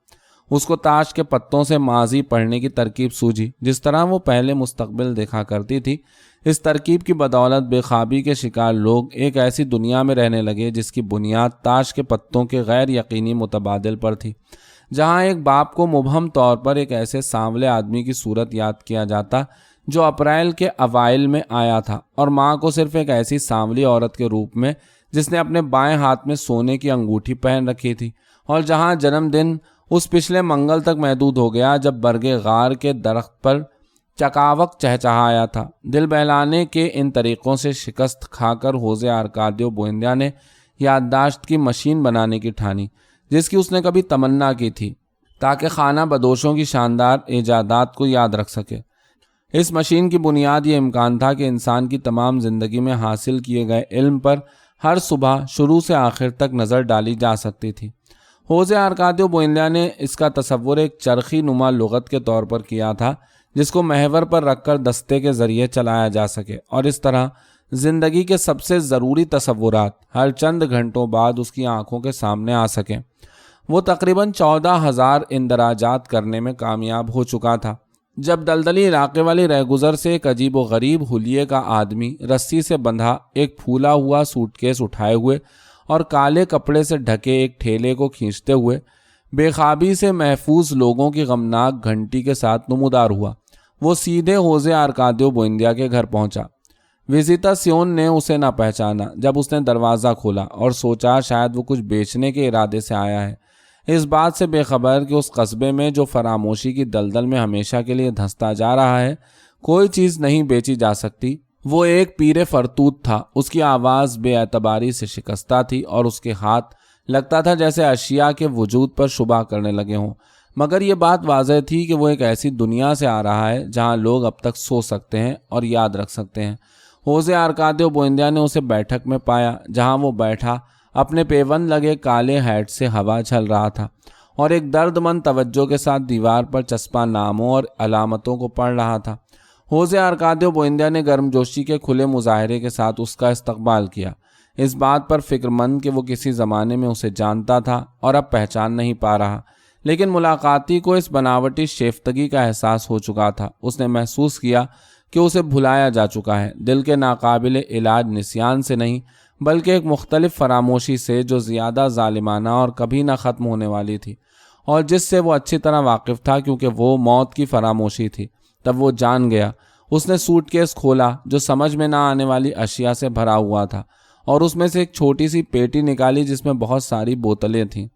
اس کو تاش کے پتوں سے ماضی پڑھنے کی ترکیب سوجھی۔ جس طرح وہ پہلے مستقبل دیکھا کرتی تھی، اس ترکیب کی بدولت بے خوابی کے شکار لوگ ایک ایسی دنیا میں رہنے لگے جس کی بنیاد تاش کے پتوں کے غیر یقینی متبادل پر تھی، جہاں ایک باپ کو مبہم طور پر ایک ایسے سانولے آدمی کی صورت یاد کیا جاتا جو اپریل کے اوائل میں آیا تھا، اور ماں کو صرف ایک ایسی سانولی عورت کے روپ میں جس نے اپنے بائیں ہاتھ میں سونے کی انگوٹھی پہن رکھی تھی، اور جہاں جنم دن اس پچھلے منگل تک محدود ہو گیا جب برگے غار کے درخت پر چکاوک چہچہایا تھا۔ دل بہلانے کے ان طریقوں سے شکست کھا کر ہوزے آرکادیو بوئندیا نے یادداشت کی مشین بنانے کی ٹھانی، جس کی اس نے کبھی تمنا کی تھی، تاکہ خانہ بدوشوں کی شاندار ایجادات کو یاد رکھ سکے۔ اس مشین کی بنیاد یہ امکان تھا کہ انسان کی تمام زندگی میں حاصل کیے گئے علم پر ہر صبح شروع سے آخر تک نظر ڈالی جا سکتی تھی۔ ہوزے آرکادیو بوئندیا نے اس کا تصور ایک چرخی نما لغت کے طور پر کیا تھا جس کو محور پر رکھ کر دستے کے ذریعے چلایا جا سکے، اور اس طرح زندگی کے سب سے ضروری تصورات ہر چند گھنٹوں بعد اس کی آنکھوں کے سامنے آ سکیں۔ وہ تقریباً 14,000 اندراجات کرنے میں کامیاب ہو چکا تھا جب دلدلی علاقے والی رہگزر سے ایک عجیب و غریب حلیے کا آدمی رسی سے بندھا ایک پھولا ہوا سوٹ کیس اٹھائے ہوئے اور کالے کپڑے سے ڈھکے ایک ٹھیلے کو کھینچتے ہوئے بے خوابی سے محفوظ لوگوں کی غمناک گھنٹی کے ساتھ نمودار ہوا۔ وہ سیدھے ہوزے آرکادیو بوئندیا کے گھر پہنچا۔ وزیتاسیون نے اسے نہ پہچانا جب اس نے دروازہ کھولا اور سوچا شاید وہ کچھ بیچنے کے ارادے سے آیا ہے، اس بات سے بے خبر کہ اس قصبے میں جو فراموشی کی دلدل میں ہمیشہ کے لیے دھنستا جا رہا ہے کوئی چیز نہیں بیچی جا سکتی۔ وہ ایک پیر فرتوت تھا، اس کی آواز بے اعتباری سے شکستہ تھی اور اس کے ہاتھ لگتا تھا جیسے اشیاء کے وجود پر شبہ کرنے لگے ہوں، مگر یہ بات واضح تھی کہ وہ ایک ایسی دنیا سے آ رہا ہے جہاں لوگ اب تک سو سکتے ہیں اور یاد رکھ سکتے ہیں۔ ہوزے آرکادیو بوئندیا نے اسے بیٹھک میں پایا جہاں وہ بیٹھا اپنے پیوند لگے کالے ہیٹ سے ہوا جھل رہا تھا اور ایک درد مند توجہ کے ساتھ دیوار پر چسپاں ناموں اور علامتوں کو پڑھ رہا تھا۔ ہوزے آرکادیو بوئندیا نے گرم جوشی کے کھلے مظاہرے کے ساتھ اس کا استقبال کیا، اس بات پر فکر مند کہ وہ کسی زمانے میں اسے جانتا تھا اور اب پہچان نہیں پا رہا، لیکن ملاقاتی کو اس بناوٹی شیفتگی کا احساس ہو چکا تھا۔ اس نے محسوس کیا کہ اسے بھلایا جا چکا ہے، دل کے ناقابل علاج نسیان سے نہیں بلکہ ایک مختلف فراموشی سے جو زیادہ ظالمانہ اور کبھی نہ ختم ہونے والی تھی، اور جس سے وہ اچھی طرح واقف تھا کیونکہ وہ موت کی فراموشی تھی۔ تب وہ جان گیا۔ اس نے سوٹ کیس کھولا جو سمجھ میں نہ آنے والی اشیاء سے بھرا ہوا تھا اور اس میں سے ایک چھوٹی سی پیٹی نکالی جس میں بہت ساری بوتلیں تھیں۔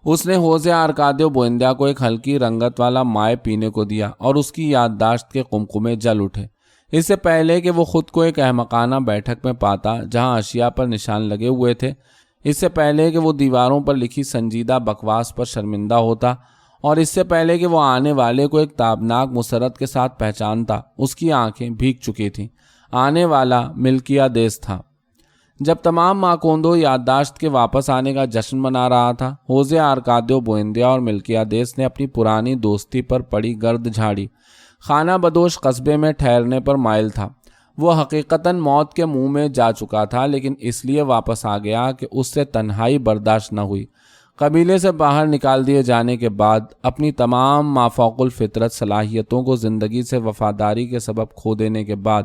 اس نے ہوزے آرکادیو بوئندیا کو ایک ہلکی رنگت والا مائع پینے کو دیا اور اس کی یادداشت کے قمقمے جل اٹھے۔ اس سے پہلے کہ وہ خود کو ایک احمقانہ بیٹھک میں پاتا جہاں اشیاء پر نشان لگے ہوئے تھے، اس سے پہلے کہ وہ دیواروں پر لکھی سنجیدہ بکواس پر شرمندہ ہوتا، اور اس سے پہلے کہ وہ آنے والے کو ایک تابناک مسرت کے ساتھ پہچانتا، اس کی آنکھیں بھیگ چکی تھیں۔ آنے والا ملکیادیس تھا۔ جب تمام ماکوندو یادداشت کے واپس آنے کا جشن منا رہا تھا، ہوزے آرکادیو بوئندیا اور ملکیادیس نے اپنی پرانی دوستی پر پڑی گرد جھاڑی۔ خانہ بدوش قصبے میں ٹھہرنے پر مائل تھا۔ وہ حقیقتاً موت کے منہ میں جا چکا تھا، لیکن اس لیے واپس آ گیا کہ اس سے تنہائی برداشت نہ ہوئی۔ قبیلے سے باہر نکال دیے جانے کے بعد اپنی تمام مافوق الفطرت صلاحیتوں کو زندگی سے وفاداری کے سبب کھو دینے کے بعد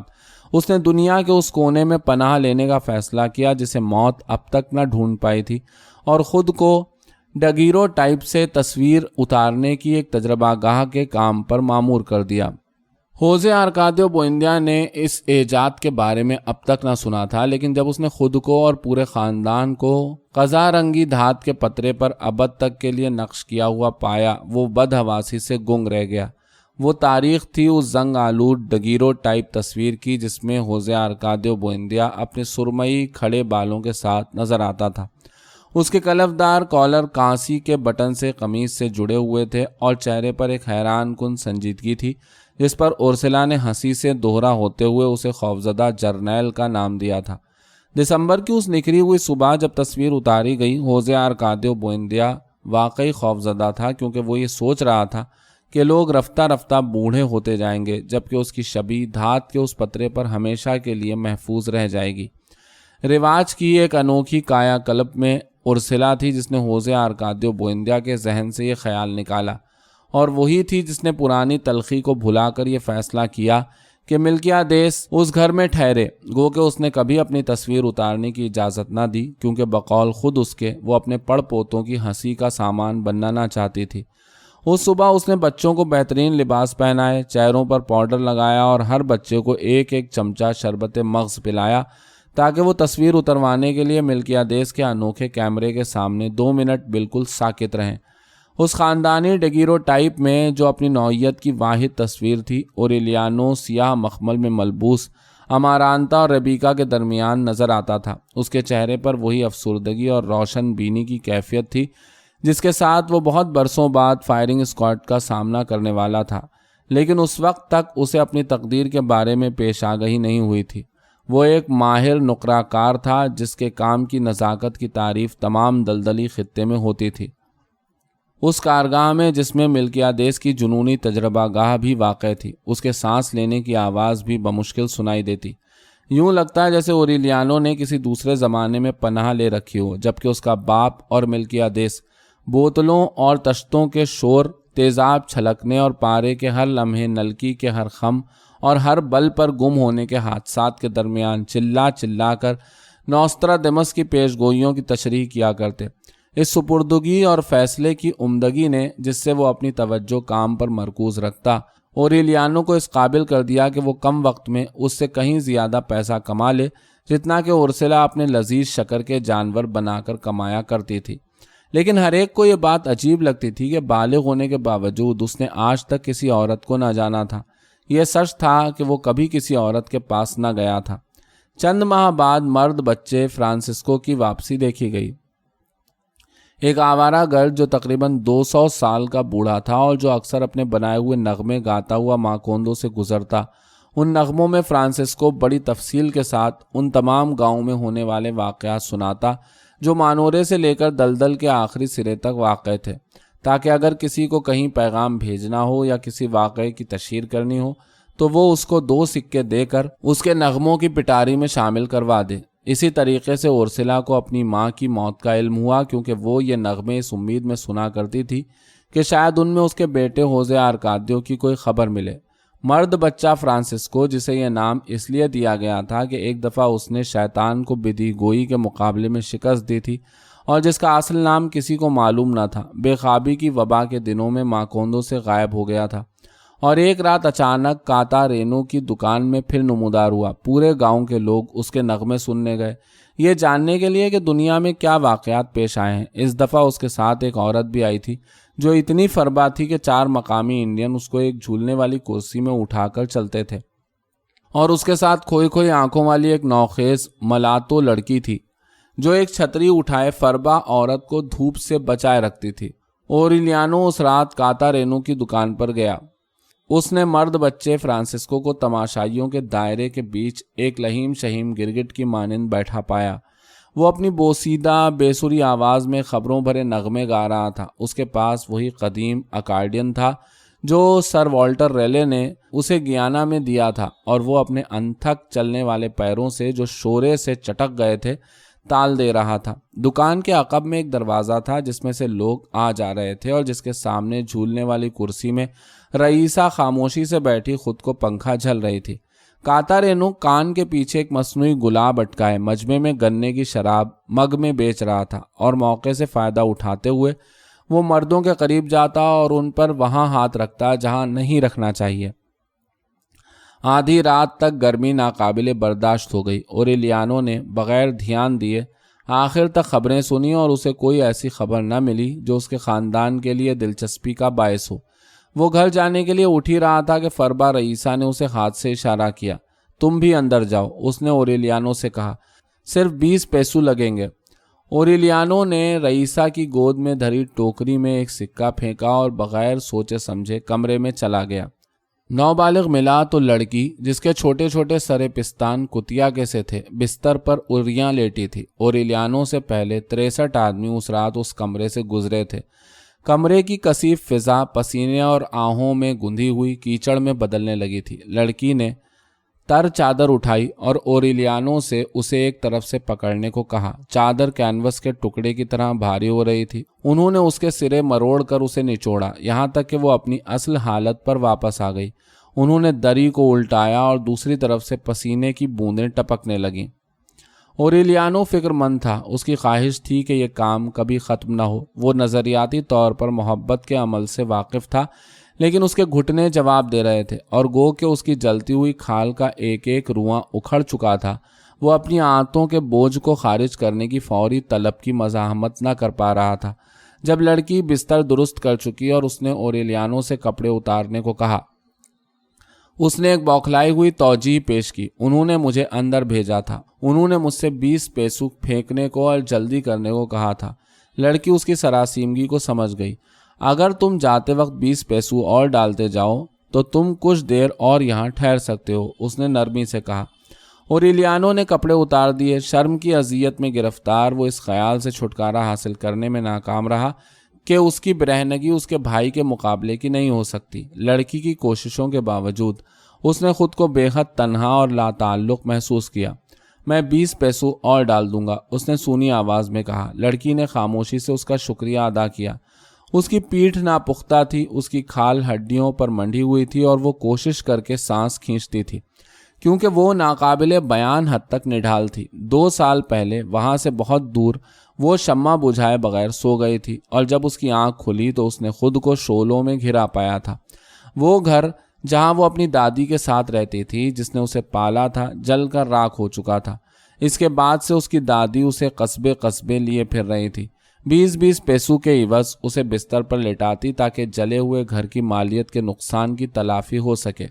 اس نے دنیا کے اس کونے میں پناہ لینے کا فیصلہ کیا جسے موت اب تک نہ ڈھونڈ پائی تھی، اور خود کو ڈگیرو ٹائپ سے تصویر اتارنے کی ایک تجربہ گاہ کے کام پر مامور کر دیا۔ ہوزے آرکادیو بوئندیا نے اس ایجاد کے بارے میں اب تک نہ سنا تھا، لیکن جب اس نے خود کو اور پورے خاندان کو قزا رنگی دھات کے پترے پر ابد تک کے لیے نقش کیا ہوا پایا، وہ بدحواسی سے گنگ رہ گیا۔ وہ تاریخ تھی اس زنگ آلود ڈگیرو ٹائپ تصویر کی جس میں ہوزے آرکادیو بوئندیا اپنے سرمئی کھڑے بالوں کے ساتھ نظر آتا تھا۔ اس کے کلفدار کالر کانسی کے بٹن سے قمیص سے جڑے ہوئے تھے اور چہرے پر ایک حیران کن سنجیدگی تھی جس پر اورسلا نے ہنسی سے دوہرا ہوتے ہوئے اسے خوفزدہ جرنیل کا نام دیا تھا۔ دسمبر کی اس نکھری ہوئی صبح جب تصویر اتاری گئی، ہوزے آرکادیو بوئندیا واقعی خوفزدہ تھا کیونکہ وہ یہ سوچ رہا تھا کہ لوگ رفتہ رفتہ بوڑھے ہوتے جائیں گے، جبکہ اس کی شبیہ دھات کے اس پترے پر ہمیشہ کے لیے محفوظ رہ جائے گی۔ رواج کی ایک انوکھی کایا کلپ میں ارسلا تھی جس نے ہوزے آرکادیو بوئندیا کے ذہن سے یہ خیال نکالا، اور وہی تھی جس نے پرانی تلخی کو بھلا کر یہ فیصلہ کیا کہ ملکیادیس اس گھر میں ٹھہرے، گو کہ اس نے کبھی اپنی تصویر اتارنے کی اجازت نہ دی، کیونکہ بقول خود اس کے وہ اپنے پڑ پوتوں کی ہنسی کا سامان بننا نہ چاہتی تھی۔ اس صبح اس نے بچوں کو بہترین لباس پہنائے، چہروں پر پاؤڈر لگایا اور ہر بچے کو ایک ایک چمچہ شربت مغز پلایا تاکہ وہ تصویر اتروانے کے لیے ملکیادیس کے انوکھے کیمرے کے سامنے 2 منٹ بالکل ساکت رہیں۔ اس خاندانی ڈیگیرو ٹائپ میں جو اپنی نوعیت کی واحد تصویر تھی، اوریلیانو سیاہ مخمل میں ملبوس امارانتا اور ریبیکا کے درمیان نظر آتا تھا۔ اس کے چہرے پر وہی افسردگی اور روشن بینی کی کیفیت تھی جس کے ساتھ وہ بہت برسوں بعد فائرنگ اسکواڈ کا سامنا کرنے والا تھا، لیکن اس وقت تک اسے اپنی تقدیر کے بارے میں پیش آگہی نہیں ہوئی تھی۔ وہ ایک ماہر نقرہ کار تھا جس کے کام کی نزاکت کی تعریف تمام دلدلی خطے میں ہوتی تھی۔ اس کارگاہ میں جس میں ملکیادیس کی جنونی تجربہ گاہ بھی واقع تھی، اس کے سانس لینے کی آواز بھی بمشکل سنائی دیتی۔ یوں لگتا ہے جیسے اوریلیانو نے کسی دوسرے زمانے میں پناہ لے رکھی ہو، جبکہ اس کا باپ اور ملکیادیس بوتلوں اور تشتوں کے شور، تیزاب چھلکنے اور پارے کے ہر لمحے، نلکی کے ہر خم اور ہر بل پر گم ہونے کے حادثات کے درمیان چلا چلا کر نوسترادمس کی پیش گوئیوں کی تشریح کیا کرتے۔ اس سپردگی اور فیصلے کی عمدگی نے، جس سے وہ اپنی توجہ کام پر مرکوز رکھتا، اوریلیانو کو اس قابل کر دیا کہ وہ کم وقت میں اس سے کہیں زیادہ پیسہ کما لے جتنا کہ ارسلا اپنے لذیذ شکر کے جانور بنا کر کمایا کرتی تھی۔ لیکن ہر ایک کو یہ بات عجیب لگتی تھی کہ بالغ ہونے کے باوجود اس نے آج تک کسی عورت کو نہ جانا تھا۔ یہ سچ تھا کہ وہ کبھی کسی عورت کے پاس نہ گیا تھا۔ چند ماہ بعد مرد بچے فرانسسکو کی واپسی دیکھی گئی۔ ایک آوارہ گرد جو تقریباً 200 سال کا بوڑھا تھا اور جو اکثر اپنے بنائے ہوئے نغمے گاتا ہوا ماکوندو سے گزرتا، ان نغموں میں فرانسسکو بڑی تفصیل کے ساتھ ان تمام گاؤں میں ہونے والے واقعات سناتا جو مانورے سے لے کر دلدل کے آخری سرے تک واقع تھے، تاکہ اگر کسی کو کہیں پیغام بھیجنا ہو یا کسی واقعے کی تشہیر کرنی ہو تو وہ اس کو 2 سکے دے کر اس کے نغموں کی پٹاری میں شامل کروا دے۔ اسی طریقے سے ارسلا کو اپنی ماں کی موت کا علم ہوا، کیونکہ وہ یہ نغمے اس امید میں سنا کرتی تھی کہ شاید ان میں اس کے بیٹے ہوزے آرکادیو کی کوئی خبر ملے۔ مرد بچہ فرانسسکو، جسے یہ نام اس لیے دیا گیا تھا کہ ایک دفعہ اس نے شیطان کو بدی گوئی کے مقابلے میں شکست دی تھی اور جس کا اصل نام کسی کو معلوم نہ تھا، بے خوابی کی وبا کے دنوں میں ماکوندو سے غائب ہو گیا تھا اور ایک رات اچانک کاتا رینو کی دکان میں پھر نمودار ہوا۔ پورے گاؤں کے لوگ اس کے نغمے سننے گئے، یہ جاننے کے لیے کہ دنیا میں کیا واقعات پیش آئے ہیں۔ اس دفعہ اس کے ساتھ ایک عورت بھی آئی تھی جو اتنی فربا تھی کہ 4 مقامی انڈین اس کو ایک جھولنے والی کرسی میں اٹھا کر چلتے تھے، اور اس کے ساتھ کھوئی کھوئی آنکھوں والی ایک نوخیز ملاتو لڑکی تھی جو ایک چھتری اٹھائے فربا عورت کو دھوپ سے بچائے رکھتی تھی۔ اوریلیانو اس رات کاتا رینو کی دکان پر گیا۔ اس نے مرد بچے فرانسسکو کو تماشائیوں کے دائرے کے بیچ ایک لہیم شہیم گرگٹ کی مانند بیٹھا پایا۔ وہ اپنی بوسیدہ بے سری آواز میں خبروں بھرے نغمے گا رہا تھا۔ اس کے پاس وہی قدیم اکارڈین تھا جو سر والٹر ریلے نے اسے گیانا میں دیا تھا، اور وہ اپنے انتھک چلنے والے پیروں سے جو شورے سے چٹک گئے تھے تال دے رہا تھا۔ دکان کے عقب میں ایک دروازہ تھا جس میں سے لوگ آ جا رہے تھے اور جس کے سامنے جھولنے والی کرسی میں رئیسہ خاموشی سے بیٹھی خود کو پنکھا جھل رہی تھی۔ کاتا رینو کان کے پیچھے ایک مصنوعی گلاب اٹکائے مجمے میں گنے کی شراب مگ میں بیچ رہا تھا، اور موقع سے فائدہ اٹھاتے ہوئے وہ مردوں کے قریب جاتا اور ان پر وہاں ہاتھ رکھتا جہاں نہیں رکھنا چاہیے۔ آدھی رات تک گرمی ناقابل برداشت ہو گئی۔ اوریلیانو نے بغیر دھیان دیے آخر تک خبریں سنی اور اسے کوئی ایسی خبر نہ ملی جو اس کے خاندان کے لیے دلچسپی کا باعث ہو۔ وہ گھر جانے کے لیے اٹھ ہی رہا تھا کہ فربا رئیسہ نے اسے ہاتھ سے اشارہ کیا۔ تم بھی اندر جاؤ، اس نے اوریلیانو سے کہا، صرف 20 پیسو لگیں گے۔ اوریلیانو نے رئیسہ کی گود میں دھری ٹوکری میں ایک سکہ پھینکا اور بغیر سوچے سمجھے کمرے میں چلا گیا۔ نوبالغ ملا تو لڑکی، جس کے چھوٹے چھوٹے سرے پستان کتیا کے سے تھے، بستر پر اریاں لیٹی تھی۔ اوریلیانو سے پہلے 63 آدمی اس رات اس کمرے سے گزرے تھے۔ کمرے کی کثیف فضا پسینے اور آہوں میں گندھی ہوئی کیچڑ میں بدلنے لگی تھی۔ لڑکی نے تر چادر اٹھائی اور اوریلیانو سے اسے ایک طرف سے پکڑنے کو کہا۔ چادر کینوس کے ٹکڑے کی طرح بھاری ہو رہی تھی۔ انہوں نے اس کے سرے مروڑ کر اسے نچوڑا یہاں تک کہ وہ اپنی اصل حالت پر واپس آ گئی۔ انہوں نے دری کو الٹایا اور دوسری طرف سے پسینے کی بوندیں ٹپکنے لگیں۔ اوریلیانو فکر مند تھا۔ اس کی خواہش تھی کہ یہ کام کبھی ختم نہ ہو۔ وہ نظریاتی طور پر محبت کے عمل سے واقف تھا، لیکن اس کے گھٹنے جواب دے رہے تھے اور گو کہ اس کی جلتی ہوئی کھال کا ایک ایک رواں اکھڑ چکا تھا۔ وہ اپنی آنتوں کے بوجھ کو خارج کرنے کی فوری طلب کی مزاحمت نہ کر پا رہا تھا۔ جب لڑکی بستر درست کر چکی اور اس نے اوریلیانو سے کپڑے اتارنے کو کہا، اس نے ایک بوکھلائی ہوئی توجیہ پیش کی۔ انہوں نے مجھے اندر بھیجا تھا۔ انہوں نے مجھ سے 20 پیسو پھینکنے کو اور جلدی کرنے کو کہا تھا۔ لڑکی اس کی سراسیمگی کو سمجھ گئی۔ اگر تم جاتے وقت 20 پیسو اور ڈالتے جاؤ تو تم کچھ دیر اور یہاں ٹھہر سکتے ہو، اس نے نرمی سے کہا۔ اوریلیانو نے کپڑے اتار دیے۔ شرم کی اذیت میں گرفتار وہ اس خیال سے چھٹکارا حاصل کرنے میں ناکام رہا کہ اس کی برہنگی اس کے بھائی کے مقابلے کی نہیں ہو سکتی۔ لڑکی کی کوششوں کے باوجود اس نے خود کو بے حد تنہا اور لا تعلق محسوس کیا۔ میں 20 پیسو اور ڈال دوں گا، اس نے سونی آواز میں کہا۔ لڑکی نے خاموشی سے اس کا شکریہ ادا کیا۔ اس کی پیٹھ ناپختہ تھی، اس کی کھال ہڈیوں پر منڈھی ہوئی تھی اور وہ کوشش کر کے سانس کھینچتی تھی کیونکہ وہ ناقابل بیان حد تک نڈھال تھی۔ 2 سال پہلے وہاں سے بہت دور وہ شمع بجھائے بغیر سو گئی تھی اور جب اس کی آنکھ کھلی تو اس نے خود کو شعلوں میں گھرا پایا تھا۔ وہ گھر جہاں وہ اپنی دادی کے ساتھ رہتی تھی، جس نے اسے پالا تھا، جل کر راکھ ہو چکا تھا۔ اس کے بعد سے اس کی دادی اسے قصبے قصبے لیے پھر رہی تھی۔ 20 پیسو کے عوض اسے بستر پر لٹاتی تاکہ جلے ہوئے گھر کی مالیت کے نقصان کی تلافی ہو سکے۔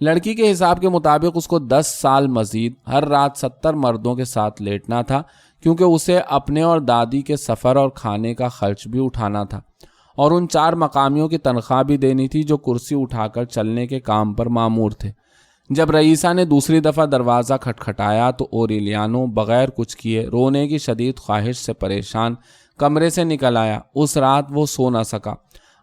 لڑکی کے حساب کے مطابق اس کو 10 سال مزید ہر رات 70 مردوں کے ساتھ لیٹنا تھا، کیونکہ اسے اپنے اور دادی کے سفر اور کھانے کا خرچ بھی اٹھانا تھا اور ان 4 مقامیوں کی تنخواہ بھی دینی تھی جو کرسی اٹھا کر چلنے کے کام پر مامور تھے۔ جب رئیسہ نے دوسری دفعہ دروازہ کھٹکھٹایا تو اوریلیانو بغیر کچھ کیے رونے کی شدید خواہش سے پریشان کمرے سے نکل آیا۔ اس رات وہ سو نہ سکا۔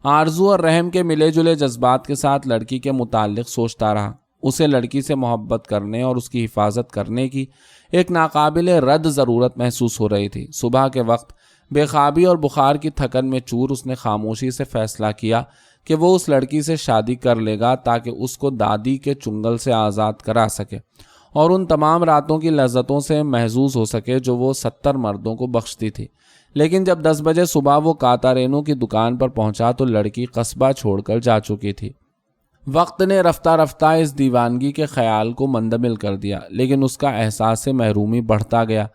آرزو اور رحم کے ملے جلے جذبات کے ساتھ لڑکی کے متعلق سوچتا رہا۔ اسے لڑکی سے محبت کرنے اور اس کی حفاظت کرنے کی ایک ناقابل رد ضرورت محسوس ہو رہی تھی۔ صبح کے وقت بے خوابی اور بخار کی تھکن میں چور اس نے خاموشی سے فیصلہ کیا کہ وہ اس لڑکی سے شادی کر لے گا تاکہ اس کو دادی کے چنگل سے آزاد کرا سکے اور ان تمام راتوں کی لذتوں سے محظوظ ہو سکے جو وہ 70 مردوں کو بخشتی تھی۔ لیکن جب 10 بجے صبح وہ کاتارینو کی دکان پر پہنچا تو لڑکی قصبہ چھوڑ کر جا چکی تھی۔ وقت نے رفتہ رفتہ اس دیوانگی کے خیال کو مندمل کر دیا، لیکن اس کا احساس محرومی بڑھتا گیا۔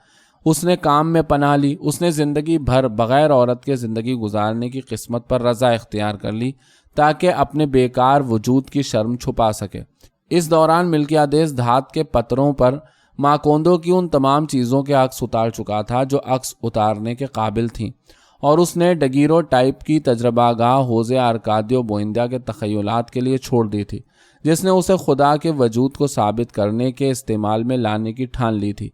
اس نے کام میں پناہ لی۔ اس نے زندگی بھر بغیر عورت کے زندگی گزارنے کی قسمت پر رضا اختیار کر لی تاکہ اپنے بیکار وجود کی شرم چھپا سکے۔ اس دوران ملکیادیس دھات کے پتروں پر ماکوندو کی ان تمام چیزوں کے عکس اتار چکا تھا جو عکس اتارنے کے قابل تھیں، اور اس نے ڈگیرو ٹائپ کی تجربہ گاہ ہوزے آرکادیو بوئندیا کے تخیلات کے لیے چھوڑ دی تھی، جس نے اسے خدا کے وجود کو ثابت کرنے کے استعمال میں لانے کی ٹھان لی تھی۔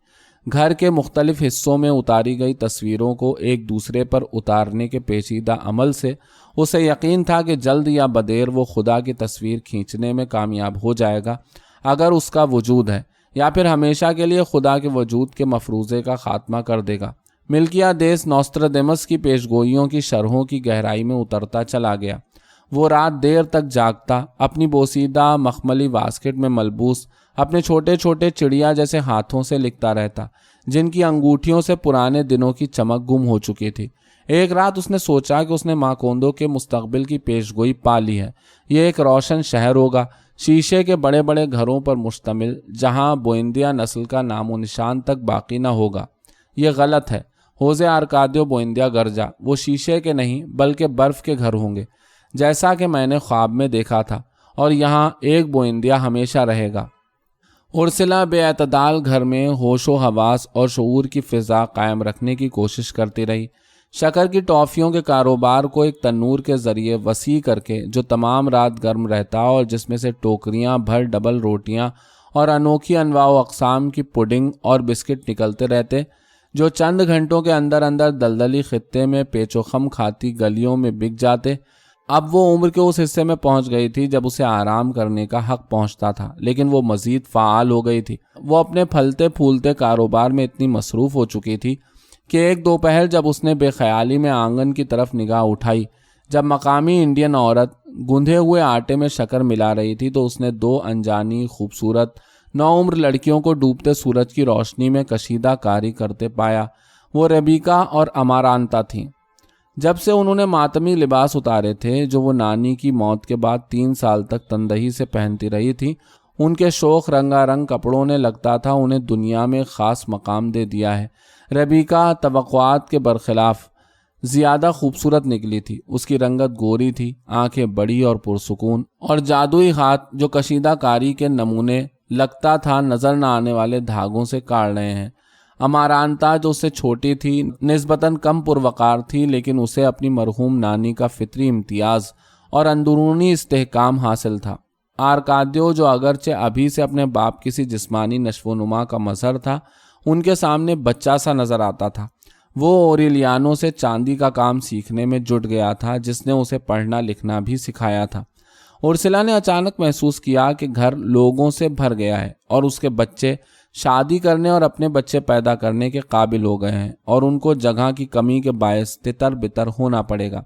گھر کے مختلف حصوں میں اتاری گئی تصویروں کو ایک دوسرے پر اتارنے کے پیچیدہ عمل سے اسے یقین تھا کہ جلد یا بدیر وہ خدا کی تصویر کھینچنے میں کامیاب ہو جائے گا اگر اس کا وجود ہے، یا پھر ہمیشہ کے لیے خدا کے وجود کے مفروضے کا خاتمہ کر دے گا۔ ملکیادیس نوسترادیمس کی پیشگوئیوں کی شرحوں کی گہرائی میں اترتا چلا گیا۔ وہ رات دیر تک جاگتا، اپنی بوسیدہ مخملی واسکٹ میں ملبوس اپنے چھوٹے چھوٹے چڑیا جیسے ہاتھوں سے لکھتا رہتا، جن کی انگوٹھیوں سے پرانے دنوں کی چمک گم ہو چکی تھی۔ ایک رات اس نے سوچا کہ اس نے ماکوندو کے مستقبل کی پیشگوئی پا لی ہے۔ یہ ایک روشن شہر ہوگا، شیشے کے بڑے بڑے گھروں پر مشتمل، جہاں بوئندیا نسل کا نام و نشان تک باقی نہ ہوگا۔ یہ غلط ہے۔ ہوزے آرکادیو بوئندیا گرجا، وہ شیشے کے نہیں بلکہ برف کے گھر ہوں گے، جیسا کہ میں نے خواب میں دیکھا تھا، اور یہاں ایک بوئندیا ہمیشہ رہے گا۔ اورسلا بے اعتدال گھر میں ہوش و حواس اور شعور کی فضا قائم رکھنے کی کوشش کرتی رہی۔ شکر کی ٹافیوں کے کاروبار کو ایک تنور کے ذریعے وسیع کر کے جو تمام رات گرم رہتا اور جس میں سے ٹوکریاں بھر ڈبل روٹیاں اور انوکھی انواع و اقسام کی پڈنگ اور بسکٹ نکلتے رہتے، جو چند گھنٹوں کے اندر اندر دلدلی خطے میں پیچ و خم کھاتی گلیوں میں بک جاتے، اب وہ عمر کے اس حصے میں پہنچ گئی تھی جب اسے آرام کرنے کا حق پہنچتا تھا، لیکن وہ مزید فعال ہو گئی تھی۔ وہ اپنے پھلتے پھولتے کاروبار میں اتنی مصروف ہو چکی تھی کہ ایک دوپہر جب اس نے بے خیالی میں آنگن کی طرف نگاہ اٹھائی، جب مقامی انڈین عورت گندھے ہوئے آٹے میں شکر ملا رہی تھی، تو اس نے دو انجانی خوبصورت نوعمر لڑکیوں کو ڈوبتے سورج کی روشنی میں کشیدہ کاری کرتے پایا۔ وہ ریبیکا اور امارانتا تھیں۔ جب سے انہوں نے ماتمی لباس اتارے تھے جو وہ نانی کی موت کے بعد 3 سال تک تندہی سے پہنتی رہی تھی، ان کے شوخ رنگا رنگ کپڑوں نے لگتا تھا انہیں دنیا میں خاص مقام دے دیا ہے۔ ریبیکا توقعات کے برخلاف زیادہ خوبصورت نکلی تھی۔ اس کی رنگت گوری تھی، آنکھیں بڑی اور پرسکون، اور جادوئی ہاتھ جو کشیدہ کاری کے نمونے لگتا تھا نظر نہ آنے والے دھاگوں سے کاٹ رہے ہیں۔ امارانتا جو اس سے چھوٹی تھی، نسبتاً کم پروقار تھی، لیکن اسے اپنی مرحوم نانی کا فطری امتیاز اور اندرونی استحکام حاصل تھا۔ آرکادیو جو اگرچہ ابھی سے اپنے باپ کی سی جسمانی نشو و نما کا مظہر تھا، ان کے سامنے بچہ سا نظر آتا تھا۔ وہ اوریلیانو سے چاندی کا کام سیکھنے میں جٹ گیا تھا، جس نے اسے پڑھنا لکھنا بھی سکھایا تھا۔ اورسلا نے اچانک محسوس کیا کہ گھر لوگوں سے بھر گیا ہے اور اس کے بچے شادی کرنے اور اپنے بچے پیدا کرنے کے قابل ہو گئے ہیں، اور ان کو جگہ کی کمی کے باعث تتر بتر ہونا پڑے گا۔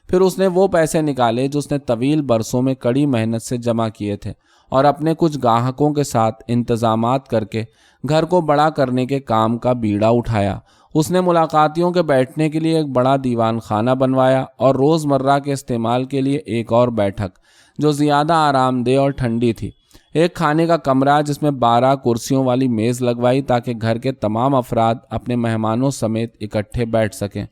پھر اس نے وہ پیسے نکالے جو اس نے طویل برسوں میں کڑی محنت سے جمع کیے تھے، اور اپنے کچھ گاہکوں کے ساتھ انتظامات کر کے گھر کو بڑا کرنے کے کام کا بیڑا اٹھایا۔ اس نے ملاقاتیوں کے بیٹھنے کے لیے ایک بڑا دیوان خانہ بنوایا اور روزمرہ کے استعمال کے لیے ایک اور بیٹھک جو زیادہ آرام دہ اور ٹھنڈی تھی، ایک کھانے کا کمرہ جس میں 12 کرسیوں والی میز لگوائی تاکہ گھر کے تمام افراد اپنے مہمانوں سمیت اکٹھے بیٹھ سکیں،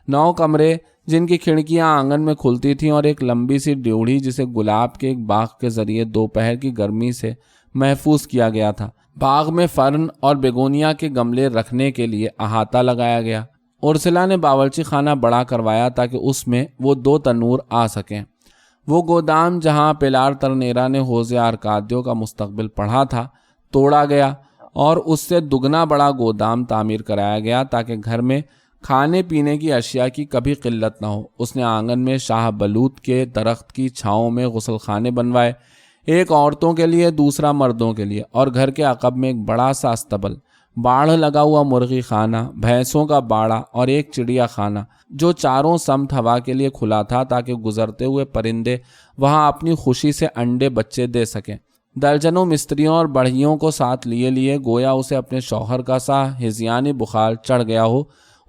9 کمرے جن کی کھڑکیاں آنگن میں کھلتی تھیں، اور ایک لمبی سی ڈیوڑی جسے گلاب کے ایک باغ کے ذریعے دوپہر کی گرمی سے محفوظ کیا گیا تھا۔ باغ میں فرن اور بیگونیا کے گملے رکھنے کے لیے احاطہ لگایا گیا۔ اورسلا نے باورچی خانہ بڑا کروایا تاکہ اس میں وہ 2 تنور آ سکیں۔ وہ گودام جہاں پیلار ترنیرا نے ہوزے آرکادیو کا مستقبل پڑھا تھا توڑا گیا اور اس سے دگنا بڑا گودام تعمیر کرایا گیا تاکہ گھر میں کھانے پینے کی اشیاء کی کبھی قلت نہ ہو۔ اس نے آنگن میں شاہ بلوط کے درخت کی چھاؤں میں غسل خانے بنوائے، ایک عورتوں کے لیے، دوسرا مردوں کے لیے، اور گھر کے عقب میں ایک بڑا سا استبل، باڑھ لگا ہوا مرغی خانہ، بھینسوں کا باڑہ اور ایک چڑیا خانہ جو چاروں سمت ہوا کے لیے کھلا تھا تاکہ گزرتے ہوئے پرندے وہاں اپنی خوشی سے انڈے بچے دے سکیں۔ درجنوں مستریوں اور بڑھئیوں کو ساتھ لیے گویا اسے اپنے شوہر کا سا ہذیانی بخار چڑھ گیا ہو،